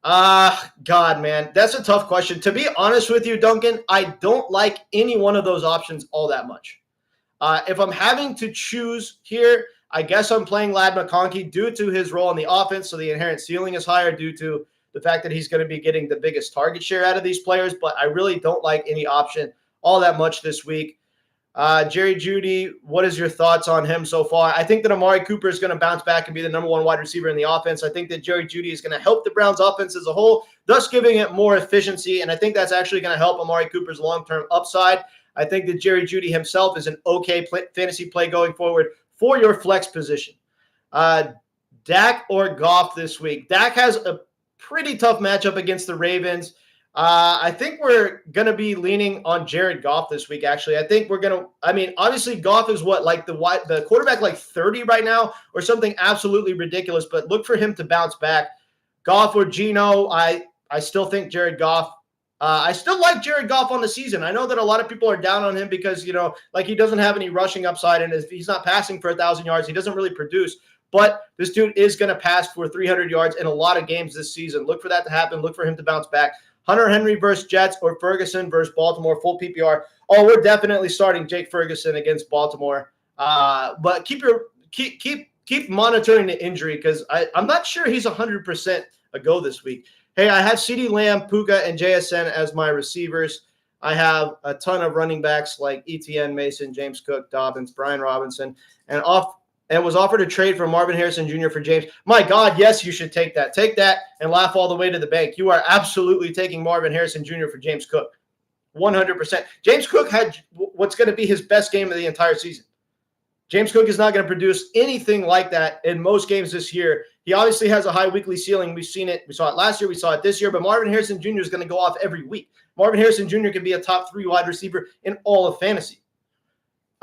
God, man, that's a tough question. To be honest with you, Duncan, I don't like any one of those options all that much. If I'm having to choose here, I guess I'm playing Ladd McConkey due to his role in the offense, so the inherent ceiling is higher due to the fact that he's going to be getting the biggest target share out of these players, but I really don't like any option all that much this week. Jerry Jeudy, what is your thoughts on him so far? I think that Amari Cooper is going to bounce back and be the number 1 wide receiver in the offense. I think that Jerry Jeudy is going to help the Browns offense as a whole, thus giving it more efficiency, and I think that's actually going to help Amari Cooper's long-term upside. I think that Jerry Jeudy himself is an okay fantasy play going forward for your flex position. Dak or Goff this week? Dak has a pretty tough matchup against the Ravens. I think we're going to be leaning on Jared Goff this week, actually. I think we're going to – I mean, obviously Goff is what, like the quarterback like 30 right now or something absolutely ridiculous, but look for him to bounce back. Goff or Geno, I still think Jared Goff. I still like Jared Goff on the season. I know that a lot of people are down on him because, like he doesn't have any rushing upside and he's not passing for 1,000 yards. He doesn't really produce. But this dude is going to pass for 300 yards in a lot of games this season. Look for that to happen. Look for him to bounce back. Hunter Henry versus Jets or Ferguson versus Baltimore, full PPR. Oh, we're definitely starting Jake Ferguson against Baltimore. But keep monitoring the injury because I'm not sure he's 100% a go this week. Hey, I have CeeDee Lamb, Puka, and JSN as my receivers. I have a ton of running backs like Etienne, Mason, James Cook, Dobbins, Brian Robinson, and was offered a trade for Marvin Harrison Jr. for James. My God, yes, you should take that. Take that and laugh all the way to the bank. You are absolutely taking Marvin Harrison Jr. for James Cook. 100%. James Cook had what's going to be his best game of the entire season. James Cook is not going to produce anything like that in most games this year. He obviously has a high weekly ceiling. We've seen it. We saw it last year. We saw it this year. But Marvin Harrison Jr. is going to go off every week. Marvin Harrison Jr. can be a top 3 wide receiver in all of fantasy.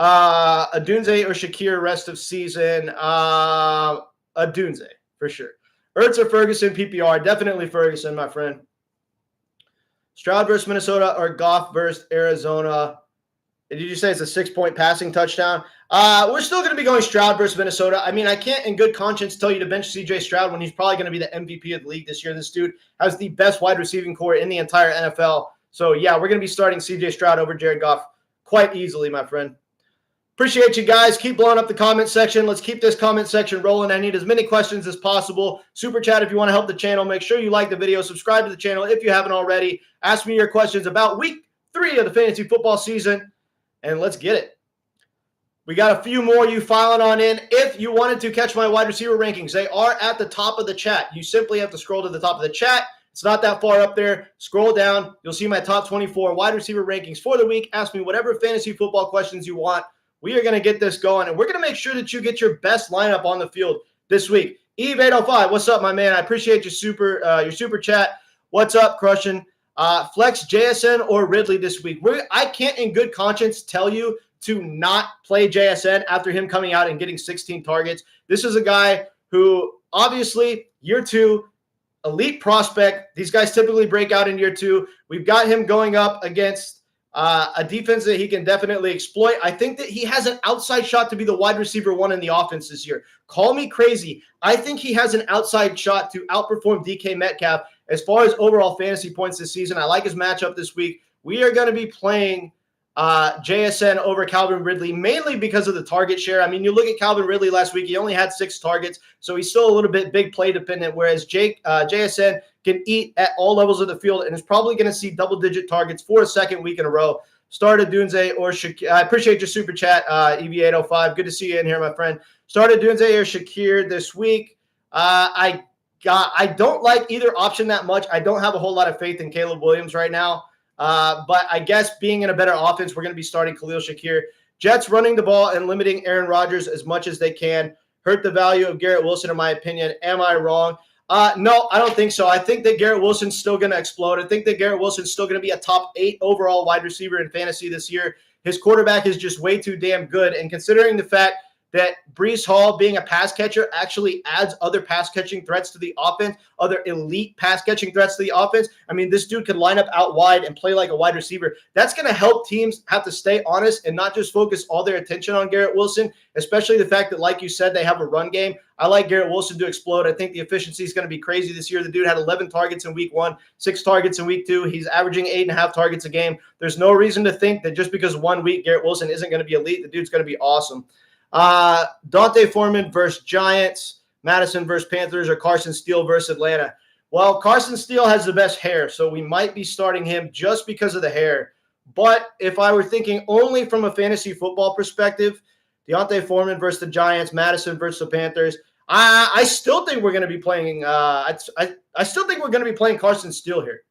Adunze or Shakir rest of season? Adunze, for sure. Ertz or Ferguson PPR? Definitely Ferguson, my friend. Stroud versus Minnesota or Goff versus Arizona? Did you say it's a 6-point passing touchdown? We're still going to be going Stroud versus Minnesota. I mean, I can't in good conscience tell you to bench C.J. Stroud when he's probably going to be the MVP of the league this year. This dude has the best wide receiving core in the entire NFL. So, yeah, we're going to be starting C.J. Stroud over Jared Goff quite easily, my friend. Appreciate you guys. Keep blowing up the comment section. Let's keep this comment section rolling. I need as many questions as possible. Super chat if you want to help the channel. Make sure you like the video. Subscribe to the channel if you haven't already. Ask me your questions about week 3 of the fantasy football season. And let's get it. We got a few more you filing on in. If you wanted to catch my wide receiver rankings, they are at the top of the chat. You simply have to scroll to the top of the chat. It's not that far up there. Scroll down. You'll see my top 24 wide receiver rankings for the week. Ask me whatever fantasy football questions you want. We are going to get this going, and we're going to make sure that you get your best lineup on the field this week. Eve805, what's up, my man? I appreciate your super chat. What's up, crushing? Flex JSN or Ridley this week. I can't in good conscience tell you to not play JSN after him coming out and getting 16 targets. This is a guy who obviously year 2, elite prospect. These guys typically break out in year 2. We've got him going up against a defense that he can definitely exploit. I think that he has an outside shot to be the wide receiver 1 in the offense this year. Call me crazy. I think he has an outside shot to outperform DK Metcalf as far as overall fantasy points this season. I like his matchup this week. We are going to be playing JSN over Calvin Ridley, mainly because of the target share. I mean, you look at Calvin Ridley last week, he only had 6 targets, so he's still a little bit big play dependent, whereas JSN can eat at all levels of the field and is probably going to see double-digit targets for a second week in a row. Started Dunze or Shakir. I appreciate your super chat, EV805. Good to see you in here, my friend. Started Dunze or Shakir this week. I don't like either option that much. I don't have a whole lot of faith in Caleb Williams right now. But I guess being in a better offense, we're going to be starting Khalil Shakir. Jets running the ball and limiting Aaron Rodgers as much as they can hurt the value of Garrett Wilson, in my opinion. Am I wrong? No, I don't think so. I think that Garrett Wilson's still going to explode. I think that Garrett Wilson's still going to be a top 8 overall wide receiver in fantasy this year. His quarterback is just way too damn good. And considering the fact that Breece Hall being a pass catcher actually adds other pass catching threats to the offense, other elite pass catching threats to the offense. I mean, this dude could line up out wide and play like a wide receiver. That's going to help teams have to stay honest and not just focus all their attention on Garrett Wilson, especially the fact that, like you said, they have a run game. I like Garrett Wilson to explode. I think the efficiency is going to be crazy this year. The dude had 11 targets in week 1, 6 targets in week 2. He's averaging 8.5 targets a game. There's no reason to think that just because 1 week Garrett Wilson isn't going to be elite, the dude's going to be awesome. Dante Foreman versus Giants, Madison versus Panthers, or Carson Steele versus Atlanta. Well, Carson Steele has the best hair, so we might be starting him just because of the hair. But if I were thinking only from a fantasy football perspective, Dante Foreman versus the Giants, Madison versus the Panthers, I still think we're going to be playing. I still think we're going to be playing Carson Steele here.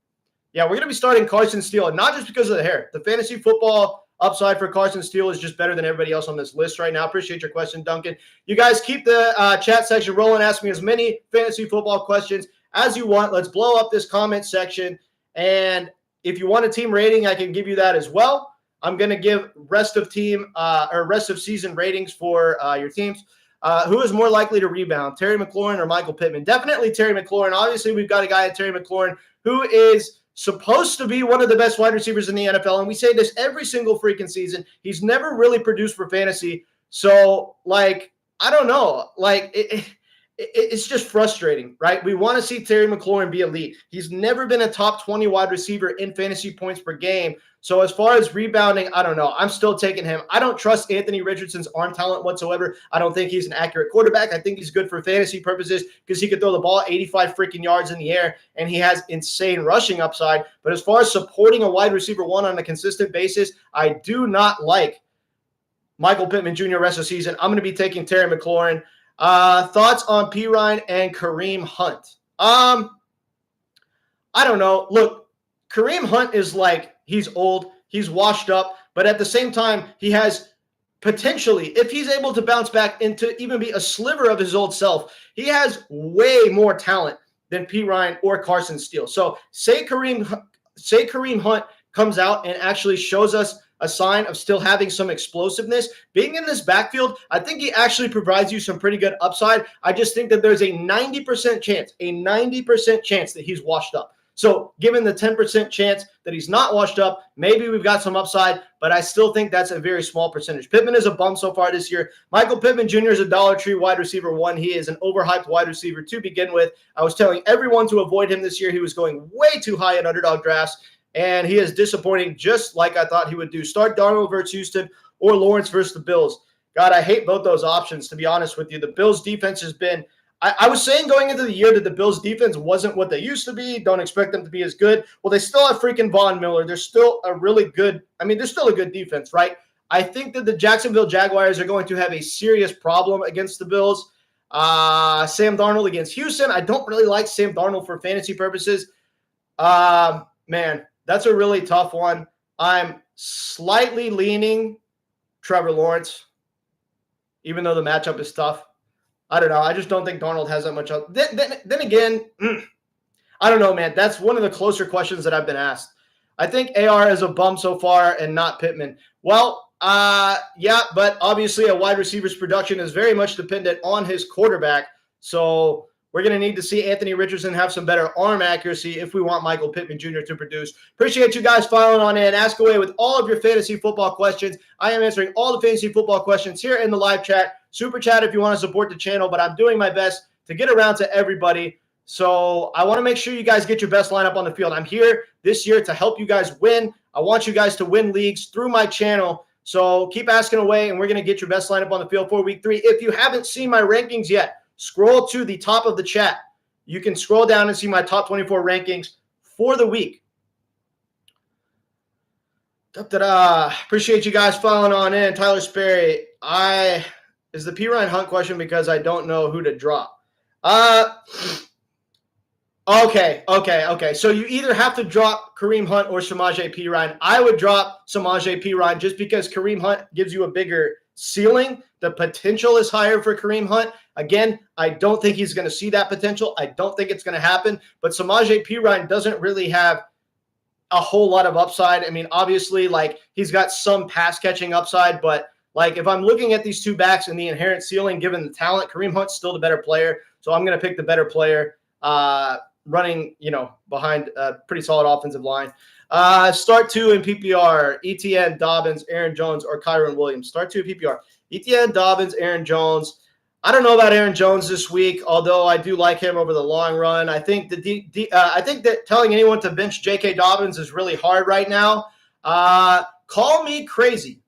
Yeah, we're going to be starting Carson Steele, and not just because of the hair. The fantasy football upside for Carson Steele is just better than everybody else on this list right now. Appreciate your question, Duncan. You guys keep the chat section rolling. Ask me as many fantasy football questions as you want. Let's blow up this comment section. And if you want a team rating, I can give you that as well. I'm going to give rest of season ratings for your teams. Who is more likely to rebound, Terry McLaurin or Michael Pittman? Definitely Terry McLaurin. Obviously, we've got a guy at Terry McLaurin who is supposed to be one of the best wide receivers in the NFL, and we say this every single freaking season. He's never really produced for fantasy, so, like, I don't know. Like, it's just frustrating, right? We want to see Terry McLaurin be elite. He's never been a top 20 wide receiver in fantasy points per game. So as far as rebounding, I don't know. I'm still taking him. I don't trust Anthony Richardson's arm talent whatsoever. I don't think he's an accurate quarterback. I think he's good for fantasy purposes because he could throw the ball 85 freaking yards in the air, and he has insane rushing upside. But as far as supporting a wide receiver 1 on a consistent basis, I do not like Michael Pittman Jr. rest of the season. I'm going to be taking Terry McLaurin. Thoughts on Perine and Kareem Hunt? I don't know. Look, Kareem Hunt is like, he's old, he's washed up, but at the same time, he has potentially, if he's able to bounce back into even be a sliver of his old self, he has way more talent than Perine or Carson Steele. So say Kareem Hunt comes out and actually shows us a sign of still having some explosiveness. Being in this backfield, I think he actually provides you some pretty good upside. I just think that there's a 90% chance that he's washed up. So given the 10% chance that he's not washed up, maybe we've got some upside, but I still think that's a very small percentage. Pittman is a bum so far this year. Michael Pittman Jr. is a Dollar Tree wide receiver 1. He is an overhyped wide receiver to begin with. I was telling everyone to avoid him this year. He was going way too high in underdog drafts, and he is disappointing just like I thought he would do. Start Darnold versus Houston or Lawrence versus the Bills. God, I hate both those options, to be honest with you. The Bills' defense has been – I was saying going into the year that the Bills' defense wasn't what they used to be. Don't expect them to be as good. Well, they still have freaking Von Miller. They're still a really good – I mean, they're still a good defense, right? I think that the Jacksonville Jaguars are going to have a serious problem against the Bills. Sam Darnold against Houston. I don't really like Sam Darnold for fantasy purposes. Man, that's a really tough one. I'm slightly leaning Trevor Lawrence, even though the matchup is tough. I don't know. I just don't think Darnold has that much. Then again, I don't know, man. That's one of the closer questions that I've been asked. I think AR is a bum so far and not Pittman. Well, yeah, but obviously a wide receiver's production is very much dependent on his quarterback. So we're going to need to see Anthony Richardson have some better arm accuracy if we want Michael Pittman Jr. to produce. Appreciate you guys filing on in. Ask away with all of your fantasy football questions. I am answering all the fantasy football questions here in the live chat. Super chat if you want to support the channel, but I'm doing my best to get around to everybody. So I want to make sure you guys get your best lineup on the field. I'm here this year to help you guys win. I want you guys to win leagues through my channel. So keep asking away, and we're going to get your best lineup on the field for week 3. If you haven't seen my rankings yet, scroll to the top of the chat. You can scroll down and see my top 24 rankings for the week. Appreciate you guys following on in. Tyler Sperry, is the P. Ryan Hunt question because I don't know who to drop? Okay. So you either have to drop Kareem Hunt or Samaje Perine. I would drop Samaje Perine just because Kareem Hunt gives you a bigger ceiling. The potential is higher for Kareem Hunt. Again, I don't think he's going to see that potential. I don't think it's going to happen. But Samaje Perine doesn't really have a whole lot of upside. I mean, obviously, like, he's got some pass catching upside, but like, if I'm looking at these two backs and the inherent ceiling, given the talent, Kareem Hunt's still the better player. So I'm going to pick the better player. Running, behind a pretty solid offensive line. Start 2 in PPR, Etienne, Dobbins, Aaron Jones, or Kyron Williams. Start 2 in PPR, Etienne, Dobbins, Aaron Jones. I don't know about Aaron Jones this week, although I do like him over the long run. I think that telling anyone to bench J.K. Dobbins is really hard right now. Call me crazy,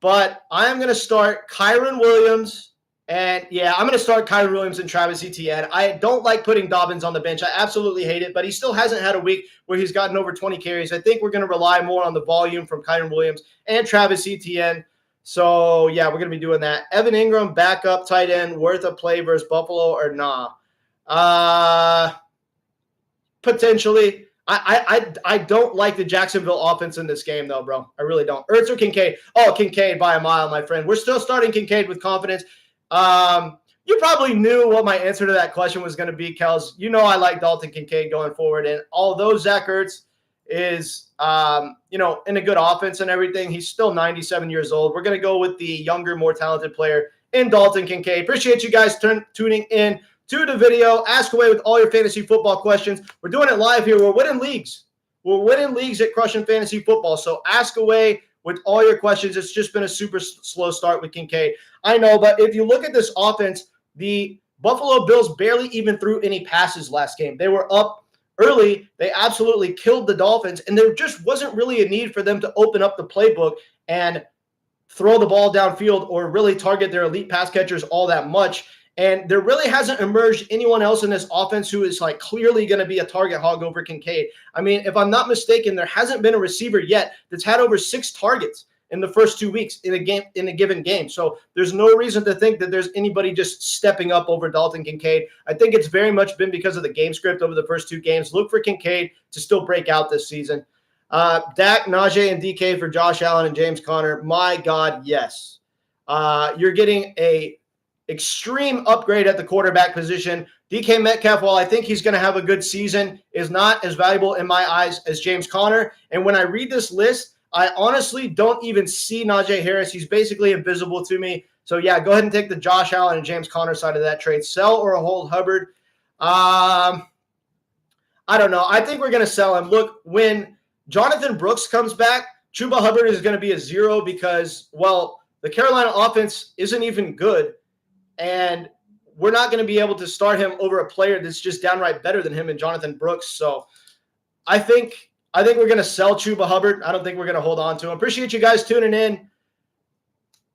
but I am going to start Kyron Williams. And, yeah, I'm going to start Kyron Williams and Travis Etienne. I don't like putting Dobbins on the bench. I absolutely hate it, but he still hasn't had a week where he's gotten over 20 carries. I think we're going to rely more on the volume from Kyron Williams and Travis Etienne. So, yeah, we're going to be doing that. Evan Ingram, backup tight end, worth a play versus Buffalo or nah? Potentially. I don't like the Jacksonville offense in this game, though, bro. I really don't. Ertz or Kincaid? Oh, Kincaid by a mile, my friend. We're still starting Kincaid with confidence. You probably knew what my answer to that question was going to be, Kels. You know I like Dalton Kincaid going forward. And although Zach Ertz is, in a good offense and everything, he's still 97 years old. We're going to go with the younger, more talented player in Dalton Kincaid. Appreciate you guys tuning in to the video. Ask away with all your fantasy football questions. We're doing it live here. We're winning leagues. We're winning leagues at Crushing Fantasy Football. So ask away with all your questions. It's just been a super slow start with Kincaid. I know, but if you look at this offense, the Buffalo Bills barely even threw any passes last game. They were up early. They absolutely killed the Dolphins, and there just wasn't really a need for them to open up the playbook and throw the ball downfield or really target their elite pass catchers all that much. And there really hasn't emerged anyone else in this offense who is like clearly going to be a target hog over Kincaid. I mean, if I'm not mistaken, there hasn't been a receiver yet that's had over 6 targets in the first 2 weeks in a given game. So there's no reason to think that there's anybody just stepping up over Dalton Kincaid. I think it's very much been because of the game script over the first 2 games. Look for Kincaid to still break out this season. Dak, Najee, and DK for Josh Allen and James Conner. My God, yes. You're getting a extreme upgrade at the quarterback position. DK Metcalf, while I think he's going to have a good season, is not as valuable in my eyes as James Conner. And when I read this list, I honestly don't even see Najee Harris. He's basically invisible to me. So, yeah, go ahead and take the Josh Allen and James Conner side of that trade. Sell or hold Hubbard. I don't know. I think we're going to sell him. Look, when Jonathan Brooks comes back, Chuba Hubbard is going to be a 0 because, well, the Carolina offense isn't even good. And we're not going to be able to start him over a player that's just downright better than him and Jonathan Brooks. So I think we're going to sell Chuba Hubbard. I don't think we're going to hold on to him. Appreciate you guys tuning in.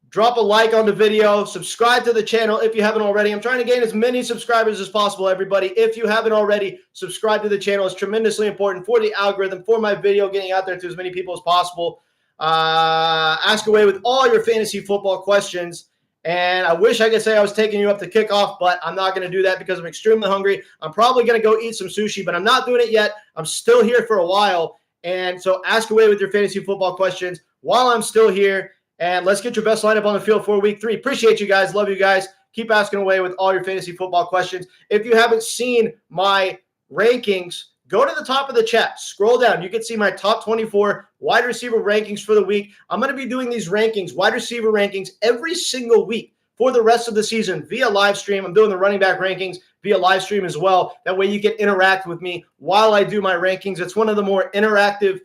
Drop a like on the video. Subscribe to the channel if you haven't already. I'm trying to gain as many subscribers as possible, everybody. If you haven't already, subscribe to the channel. It's tremendously important for the algorithm, for my video getting out there to as many people as possible. Ask away with all your fantasy football questions. And I wish I could say I was taking you up to kickoff, but I'm not going to do that because I'm extremely hungry. I'm probably going to go eat some sushi, but I'm not doing it yet. I'm still here for a while. And so ask away with your fantasy football questions while I'm still here. And let's get your best lineup on the field for week 3. Appreciate you guys. Love you guys. Keep asking away with all your fantasy football questions. If you haven't seen my rankings, go to the top of the chat. Scroll down. You can see my top 24 wide receiver rankings for the week. I'm going to be doing these rankings, wide receiver rankings, every single week for the rest of the season via live stream. I'm doing the running back rankings via live stream as well. That way you can interact with me while I do my rankings. It's one of the more interactive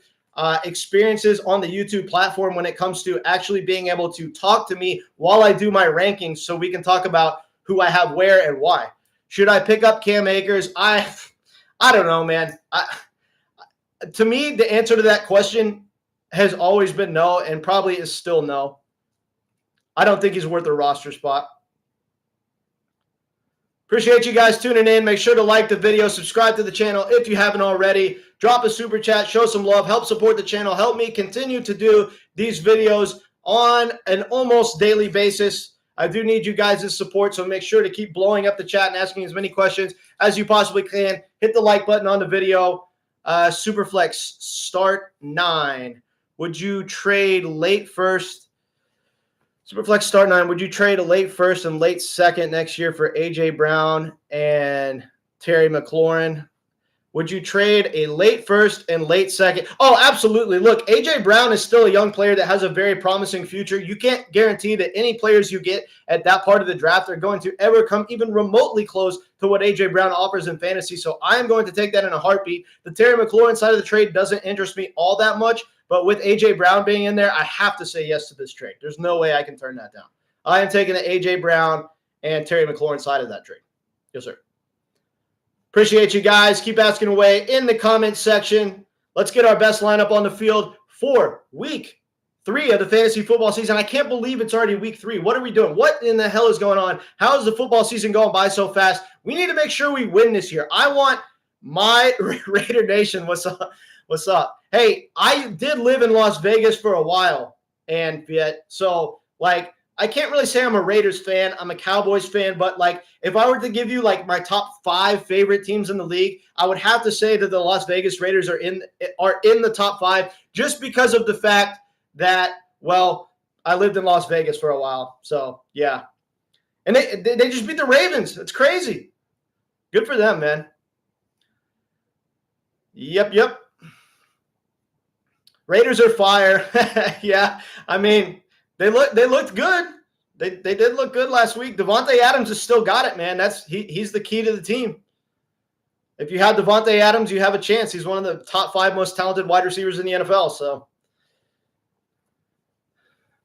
experiences on the YouTube platform when it comes to actually being able to talk to me while I do my rankings so we can talk about who I have where and why. Should I pick up Cam Akers? I don't know, man. To me, the answer to that question has always been no and probably is still no. I don't think he's worth a roster spot. Appreciate you guys tuning in. Make sure to like the video, subscribe to the channel if you haven't already. Drop a super chat, show some love, help support the channel, help me continue to do these videos on an almost daily basis. I do need you guys' support, so make sure to keep blowing up the chat and asking as many questions as you possibly can. Hit the like button on the video. Superflex start 9. Would you trade late first? Superflex start 9. Would you trade a late first and late second next year for A.J. Brown and Terry McLaurin? Would you trade a late first and late second? Oh, absolutely. Look, A.J. Brown is still a young player that has a very promising future. You can't guarantee that any players you get at that part of the draft are going to ever come even remotely close to what A.J. Brown offers in fantasy. So I am going to take that in a heartbeat. The Terry McLaurin side of the trade doesn't interest me all that much. But with A.J. Brown being in there, I have to say yes to this trade. There's no way I can turn that down. I am taking the A.J. Brown and Terry McLaurin side of that trade. Yes, sir. Appreciate you guys. Keep asking away in the comments section. Let's get our best lineup on the field for week 3 of the fantasy football season. I can't believe it's already week 3. What are we doing? What in the hell is going on? How is the football season going by so fast? We need to make sure we win this year. I want my Raider Nation. What's up? What's up? Hey, I did live in Las Vegas for a while, and so like I can't really say I'm a Raiders fan. I'm a Cowboys fan, but like if I were to give you like my top 5 favorite teams in the league, I would have to say that the Las Vegas Raiders are in the top 5 just because of the fact that, well, I lived in Las Vegas for a while. So yeah. And they just beat the Ravens. It's crazy. Good for them, man. Yep. Raiders are fire. Yeah, I mean, they looked good. They did look good last week. Davante Adams has still got it, man. He's the key to the team. If you have Davante Adams, you have a chance. He's one of the top 5 most talented wide receivers in the NFL. So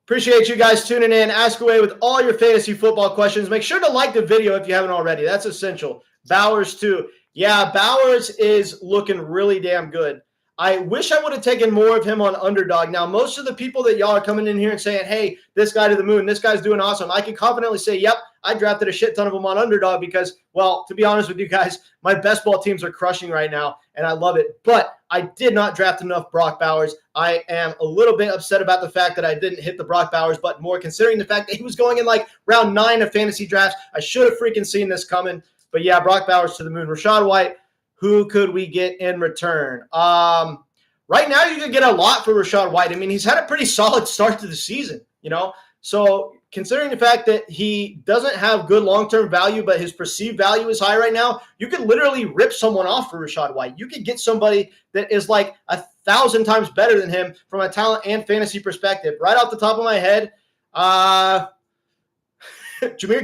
appreciate you guys tuning in. Ask away with all your fantasy football questions. Make sure to like the video if you haven't already. That's essential. Bowers too. Yeah, Bowers is looking really damn good. I wish I would have taken more of him on Underdog. Now, most of the people that y'all are coming in here and saying, hey, this guy to the moon, this guy's doing awesome, I can confidently say, yep, I drafted a shit ton of them on Underdog because, well, to be honest with you guys, my best ball teams are crushing right now, and I love it. But I did not draft enough Brock Bowers. I am a little bit upset about the fact that I didn't hit the Brock Bowers button more, considering the fact that he was going in like round 9 of fantasy drafts. I should have freaking seen this coming. But, yeah, Brock Bowers to the moon. Rachaad White, who could we get in return? Right now, you could get a lot for Rachaad White. I mean, he's had a pretty solid start to the season, you know. So considering the fact that he doesn't have good long-term value, but his perceived value is high right now, you could literally rip someone off for Rachaad White. You could get somebody that is like 1,000 times better than him from a talent and fantasy perspective. Right off the top of my head, Jahmyr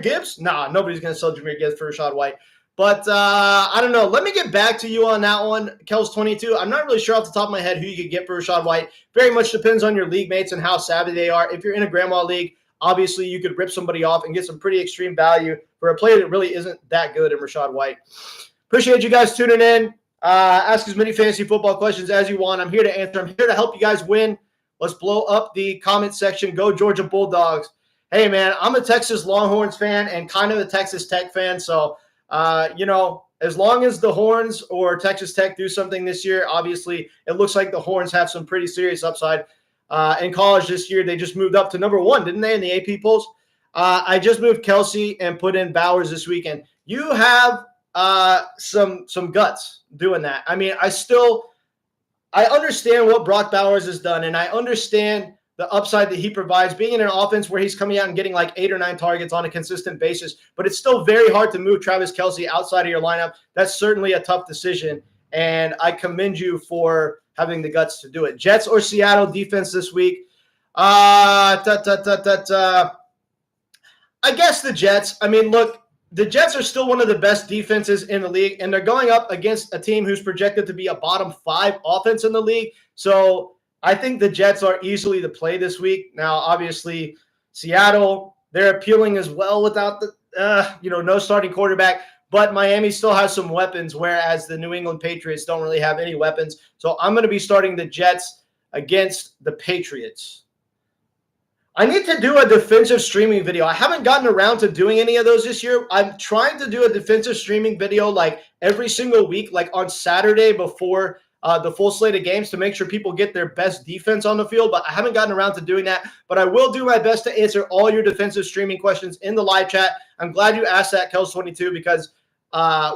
Gibbs? Nah, nobody's going to sell Jahmyr Gibbs for Rachaad White. But I don't know. Let me get back to you on that one, Kels22. I'm not really sure off the top of my head who you could get for Rachaad White. Very much depends on your league mates and how savvy they are. If you're in a grandma league, obviously you could rip somebody off and get some pretty extreme value for a player that really isn't that good in Rachaad White. Appreciate you guys tuning in. Ask as many fantasy football questions as you want. I'm here to answer. I'm here to help you guys win. Let's blow up the comment section. Go Georgia Bulldogs. Hey, man, I'm a Texas Longhorns fan and kind of a Texas Tech fan, so you know, as long as the Horns or Texas Tech do something this year, obviously it looks like the Horns have some pretty serious upside. In college this year, they just moved up to number 1, didn't they, in the AP polls? I just moved Kelsey and put in Bowers this weekend. You have some guts doing that. I mean, I understand what Brock Bowers has done, and I understand the upside that he provides being in an offense where he's coming out and getting like 8 or 9 targets on a consistent basis. But it's still very hard to move Travis Kelce outside of your lineup. That's certainly a tough decision, and I commend you for having the guts to do it. Jets or Seattle defense this week? I guess the Jets. I mean, look, the Jets are still one of the best defenses in the league, and they're going up against a team who's projected to be a bottom 5 offense in the league. So I think the Jets are easily the play this week. Now, obviously, Seattle, they're appealing as well without the, no starting quarterback. But Miami still has some weapons, whereas the New England Patriots don't really have any weapons. So I'm going to be starting the Jets against the Patriots. I need to do a defensive streaming video. I haven't gotten around to doing any of those this year. I'm trying to do a defensive streaming video like every single week, like on Saturday before the full slate of games to make sure people get their best defense on the field, but I haven't gotten around to doing that. But I will do my best to answer all your defensive streaming questions in the live chat. I'm glad you asked that, Kels22, because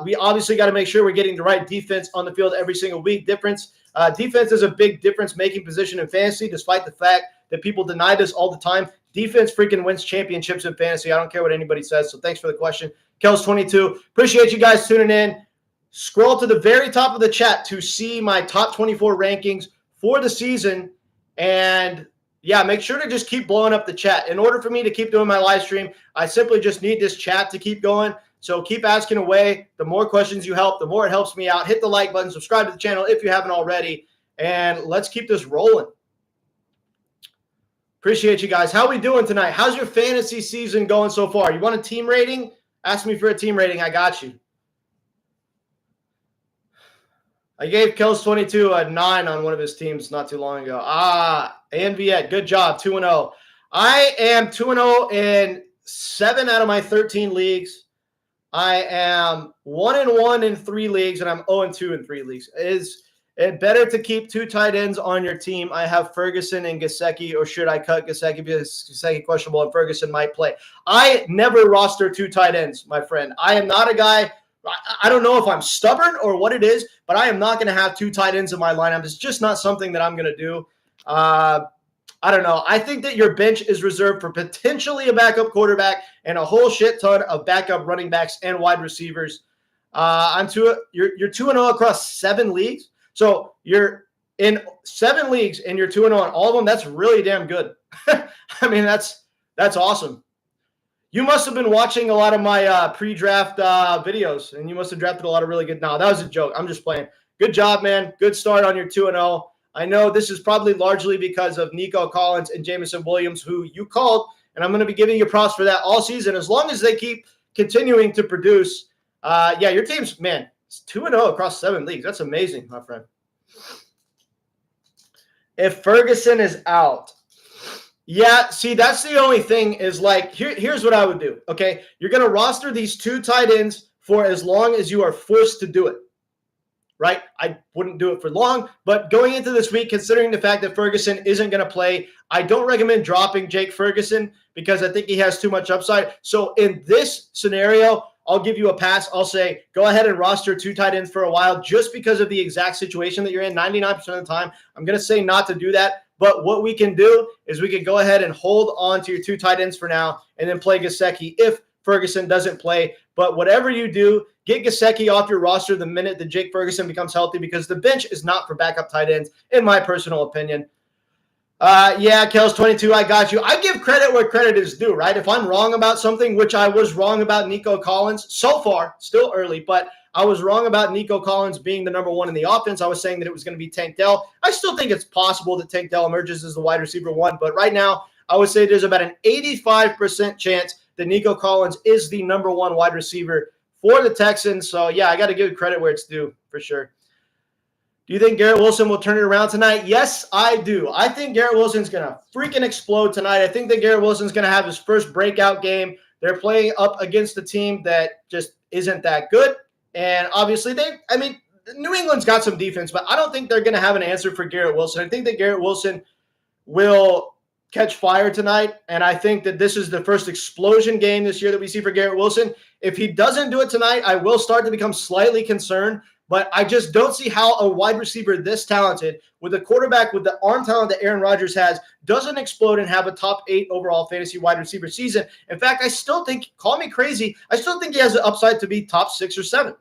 we obviously got to make sure we're getting the right defense on the field every single week. Defense is a big difference-making position in fantasy, despite the fact that people deny this all the time. Defense freaking wins championships in fantasy. I don't care what anybody says, so thanks for the question. Kels22, appreciate you guys tuning in. Scroll to the very top of the chat to see my top 24 rankings for the season. And, yeah, make sure to just keep blowing up the chat. In order for me to keep doing my live stream, I simply just need this chat to keep going. So keep asking away. The more questions you help, the more it helps me out. Hit the like button. Subscribe to the channel if you haven't already. And let's keep this rolling. Appreciate you guys. How are we doing tonight? How's your fantasy season going so far? You want a team rating? Ask me for a team rating. I got you. I gave Kels22 a 9 on one of his teams not too long ago. ANVet, good job, 2-0. I am 2-0 in 7 out of my 13 leagues. I am 1-1 in 3 leagues, and I'm 0-2 in 3 leagues. Is it better to keep 2 tight ends on your team? I have Ferguson and Gesicki, or should I cut Gesicki because Gesicki questionable and Ferguson might play? I never roster 2 tight ends, my friend. I am not a guy. I don't know if I'm stubborn or what it is, but I am not going to have 2 tight ends in my lineup. It's just not something that I'm going to do. I don't know. I think that your bench is reserved for potentially a backup quarterback and a whole shit ton of backup running backs and wide receivers. You're 2-0 across 7 leagues. So you're in 7 leagues and you're 2-0 on all of them. That's really damn good. I mean, that's awesome. You must have been watching a lot of my pre-draft videos, and you must have drafted a lot of really good. No, that was a joke. I'm just playing. Good job, man. Good start on your 2-0. I know this is probably largely because of Nico Collins and Jameson Williams, who you called, and I'm going to be giving you props for that all season as long as they keep continuing to produce. Yeah, your team's, man, it's 2-0 across 7 leagues. That's amazing, my friend. If Ferguson is out, yeah, see, that's the only thing is like, here's what I would do, okay? You're going to roster these 2 tight ends for as long as you are forced to do it, right? I wouldn't do it for long, but going into this week, considering the fact that Ferguson isn't going to play, I don't recommend dropping Jake Ferguson because I think he has too much upside. So in this scenario, I'll give you a pass. I'll say, go ahead and roster 2 tight ends for a while just because of the exact situation that you're in 99% of the time. I'm going to say not to do that. But what we can do is we can go ahead and hold on to your 2 tight ends for now and then play Gesicki if Ferguson doesn't play. But whatever you do, get Gesicki off your roster the minute that Jake Ferguson becomes healthy because the bench is not for backup tight ends, in my personal opinion. Yeah, Kels22, I got you. I give credit where credit is due, right? If I'm wrong about something, which I was wrong about Nico Collins so far, still early, but I was wrong about Nico Collins being the number 1 in the offense. I was saying that it was going to be Tank Dell. I still think it's possible that Tank Dell emerges as the wide receiver 1, but right now I would say there's about an 85% chance that Nico Collins is the number 1 wide receiver for the Texans. So, yeah, I got to give credit where it's due for sure. Do you think Garrett Wilson will turn it around tonight? Yes, I do. I think Garrett Wilson's going to freaking explode tonight. I think that Garrett Wilson's going to have his first breakout game. They're playing up against a team that just isn't that good. And obviously, New England's got some defense, but I don't think they're going to have an answer for Garrett Wilson. I think that Garrett Wilson will catch fire tonight. And I think that this is the first explosion game this year that we see for Garrett Wilson. If he doesn't do it tonight, I will start to become slightly concerned. But I just don't see how a wide receiver this talented, with a quarterback with the arm talent that Aaron Rodgers has, doesn't explode and have a top 8 overall fantasy wide receiver season. In fact, I still think, call me crazy, I still think he has the upside to be top 6 or 7.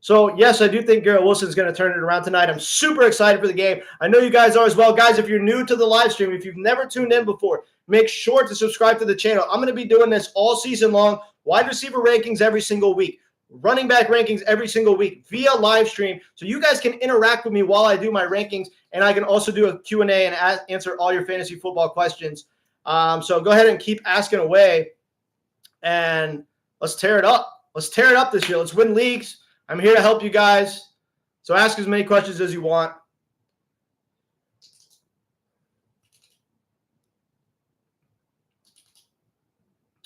So, yes, I do think Garrett Wilson is going to turn it around tonight. I'm super excited for the game. I know you guys are as well. Guys, if you're new to the live stream, if you've never tuned in before, make sure to subscribe to the channel. I'm going to be doing this all season long, wide receiver rankings every single week, running back rankings every single week via live stream. So you guys can interact with me while I do my rankings, and I can also do a Q&A and answer all your fantasy football questions. So go ahead and keep asking away, and let's tear it up. Let's tear it up this year. Let's win leagues. I'm here to help you guys. So ask as many questions as you want.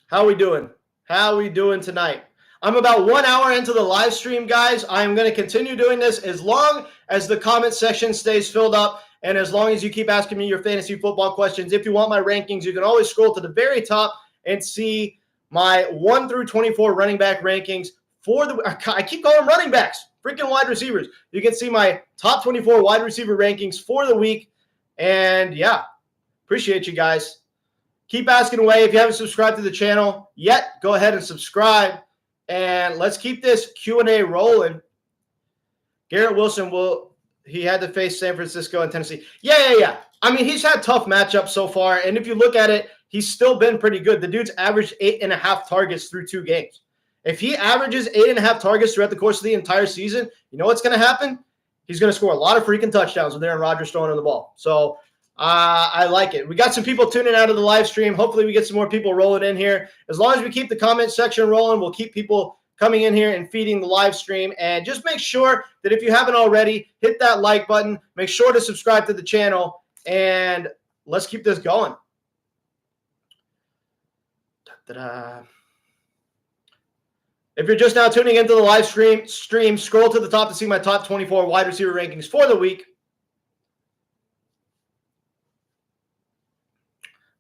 How are we doing? How are we doing tonight? I'm about 1 hour into the live stream, guys. I'm going to continue doing this as long as the comment section stays filled up and as long as you keep asking me your fantasy football questions. If you want my rankings, you can always scroll to the very top and see my 1 through 24 running back rankings for the – I keep calling them running backs, freaking wide receivers. You can see my top 24 wide receiver rankings for the week. And, yeah, appreciate you guys. Keep asking away. If you haven't subscribed to the channel yet, go ahead and subscribe. And let's keep this Q&A rolling. Garrett Wilson he had to face San Francisco and Tennessee. Yeah. I mean, he's had tough matchups so far. And if you look at it, he's still been pretty good. The dude's averaged 8.5 targets through 2 games. If he averages 8.5 targets throughout the course of the entire season, you know what's going to happen? He's going to score a lot of freaking touchdowns with Aaron Rodgers throwing him the ball. So I like it. We got some people tuning out of the live stream. Hopefully we get some more people rolling in here. As long as we keep the comment section rolling, we'll keep people coming in here and feeding the live stream. And just make sure that if you haven't already, hit that like button. Make sure to subscribe to the channel. And let's keep this going. Da-da-da. If you're just now tuning into the live stream, scroll to the top to see my top 24 wide receiver rankings for the week.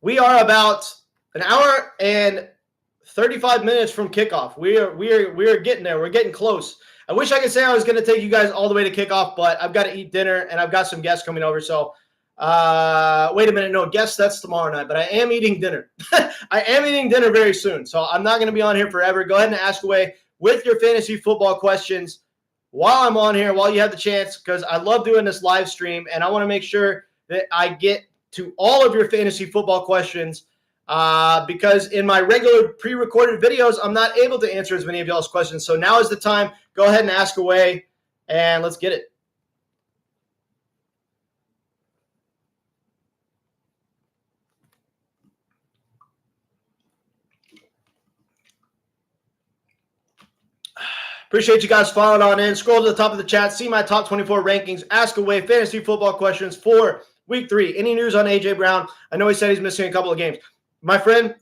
We are about an hour and 35 minutes from kickoff. We are getting there. We're getting close. I wish I could say I was going to take you guys all the way to kickoff, but I've got to eat dinner and I've got some guests coming over. So wait a minute. No, guests, that's tomorrow night, but I am eating dinner. I am eating dinner very soon. So I'm not going to be on here forever. Go ahead and ask away with your fantasy football questions while I'm on here, while you have the chance, because I love doing this live stream and I want to make sure that I get to all of your fantasy football questions because in my regular pre-recorded videos, I'm not able to answer as many of y'all's questions. So now is the time. Go ahead and ask away, and let's get it. Appreciate you guys following on in. Scroll to the top of the chat. See my top 24 rankings. Ask away fantasy football questions for Week 3. Any news on A.J. Brown? I know he said he's missing a couple of games. My friend,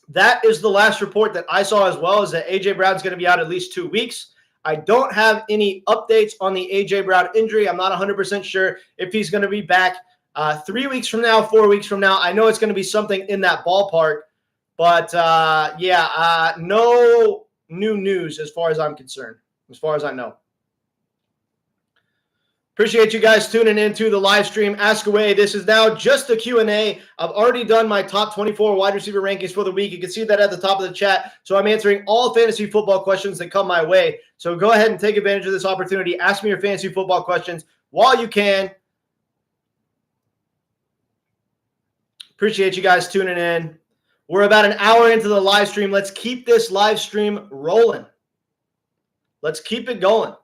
that is the last report that I saw as well, is that A.J. Brown's going to be out at least 2 weeks. I don't have any updates on the A.J. Brown injury. I'm not 100% sure if he's going to be back 3 weeks from now, 4 weeks from now. I know it's going to be something in that ballpark. But, no new news as far as I'm concerned, as far as I know. Appreciate you guys tuning into the live stream. Ask away. This is now just the Q&A. I've already done my top 24 wide receiver rankings for the week. You can see that at the top of the chat. So I'm answering all fantasy football questions that come my way. So go ahead and take advantage of this opportunity. Ask me your fantasy football questions while you can. Appreciate you guys tuning in. We're about an hour into the live stream. Let's keep this live stream rolling. Let's keep it going.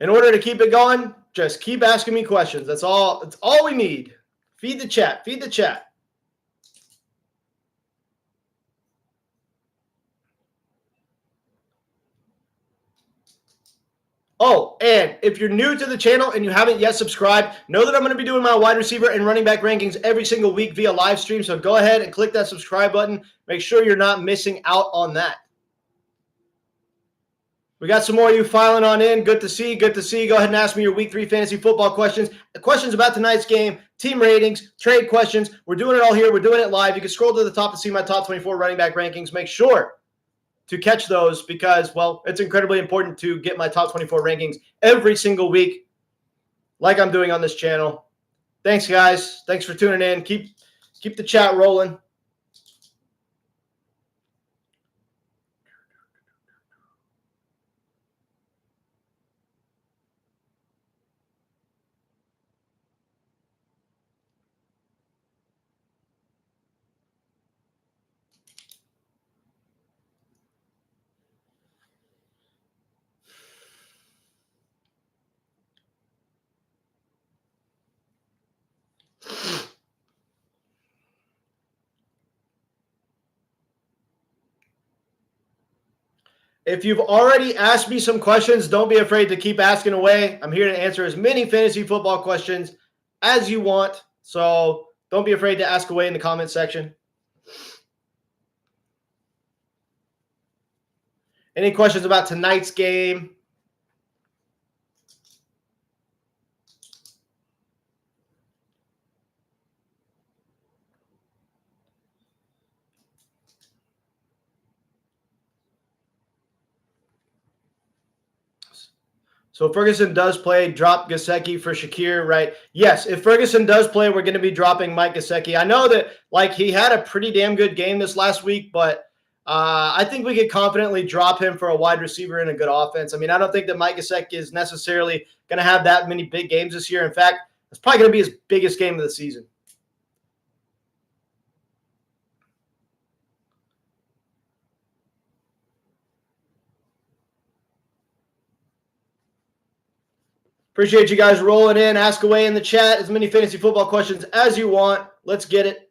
In order to keep it going, just keep asking me questions. That's all we need. Feed the chat. Feed the chat. Oh, and if you're new to the channel and you haven't yet subscribed, know that I'm going to be doing my wide receiver and running back rankings every single week via live stream. So go ahead and click that subscribe button. Make sure you're not missing out on that. We got some more of you filing on in. Good to see. Good to see. Go ahead and ask me your Week 3 fantasy football questions. Questions about tonight's game, team ratings, trade questions. We're doing it all here. We're doing it live. You can scroll to the top and see my top 24 running back rankings. Make sure to catch those because, well, it's incredibly important to get my top 24 rankings every single week like I'm doing on this channel. Thanks, guys. Thanks for tuning in. Keep the chat rolling. If you've already asked me some questions, don't be afraid to keep asking away. I'm here to answer as many fantasy football questions as you want. So don't be afraid to ask away in the comment section. Any questions about tonight's game? So Ferguson does play, drop Gesicki for Shakir, right? Yes, if Ferguson does play, we're going to be dropping Mike Gesicki. I know that he had a pretty damn good game this last week, but I think we could confidently drop him for a wide receiver in a good offense. I mean, I don't think that Mike Gesicki is necessarily going to have that many big games this year. In fact, it's probably going to be his biggest game of the season. Appreciate you guys rolling in. Ask away in the chat as many fantasy football questions as you want. Let's get it.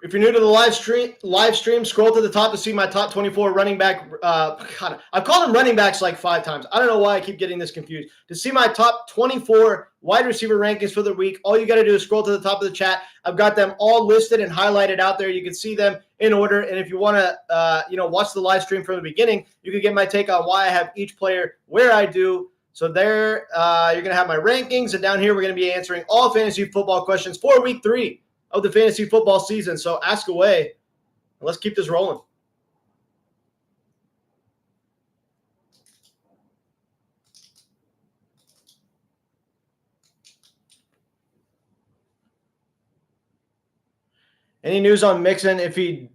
If you're new to the live stream, scroll to the top to see my top 24 running back. God, I've called them running backs like 5 times. I don't know why I keep getting this confused. To see my top 24 wide receiver rankings for the week, all you got to do is scroll to the top of the chat. I've got them all listed and highlighted out there. You can see them in order. And if you want to, watch the live stream from the beginning, you can get my take on why I have each player where I do. So there, you're going to have my rankings. And down here, we're going to be answering all fantasy football questions for week 3 of the fantasy football season. So ask away. Let's keep this rolling. Any news on Mixon if he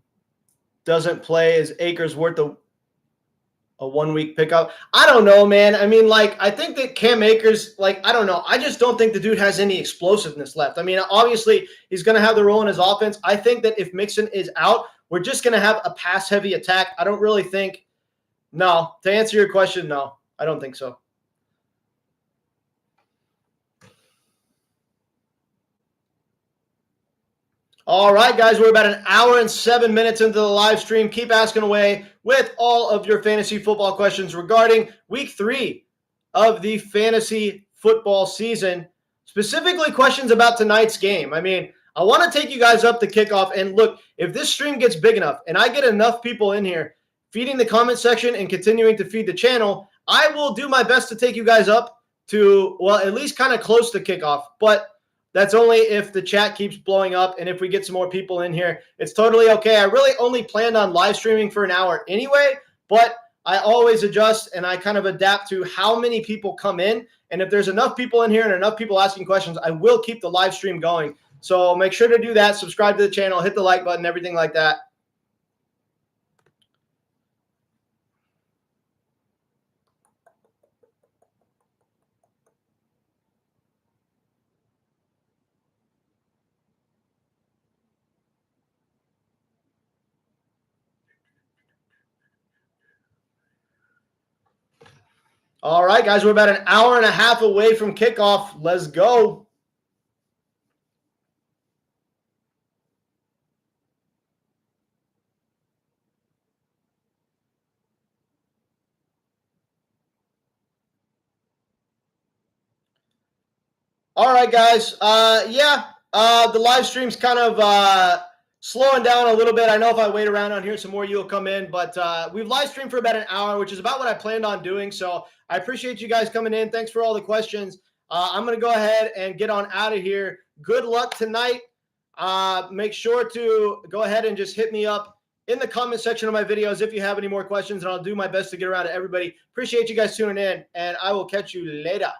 doesn't play? Is Akers worth a 1-week pickup? I don't know, man. I mean, I think that Cam Akers, I don't know. I just don't think the dude has any explosiveness left. I mean, obviously, he's going to have the role in his offense. I think that if Mixon is out, we're just going to have a pass-heavy attack. I don't really think – no. To answer your question, no. I don't think so. All right, guys, we're about an hour and 7 minutes into the live stream. Keep asking away with all of your fantasy football questions regarding week 3 of the fantasy football season, specifically questions about tonight's game. I mean, I want to take you guys up to kickoff. And look, if this stream gets big enough and I get enough people in here feeding the comment section and continuing to feed the channel, I will do my best to take you guys up to, well, at least kind of close to kickoff. But that's only if the chat keeps blowing up and if we get some more people in here. It's totally okay. I really only planned on live streaming for an hour anyway, but I always adjust and I kind of adapt to how many people come in. And if there's enough people in here and enough people asking questions, I will keep the live stream going. So make sure to do that. Subscribe to the channel, hit the like button, everything like that. All right, guys, we're about an hour and a half away from kickoff. Let's go. All right, guys. The live stream's kind of slowing down a little bit. I know if I wait around on here, some more you will come in. But we've live streamed for about an hour, which is about what I planned on doing. So I appreciate you guys coming in. Thanks for all the questions. I'm going to go ahead and get on out of here. Good luck tonight. Make sure to go ahead and just hit me up in the comment section of my videos if you have any more questions, and I'll do my best to get around to everybody. Appreciate you guys tuning in, and I will catch you later.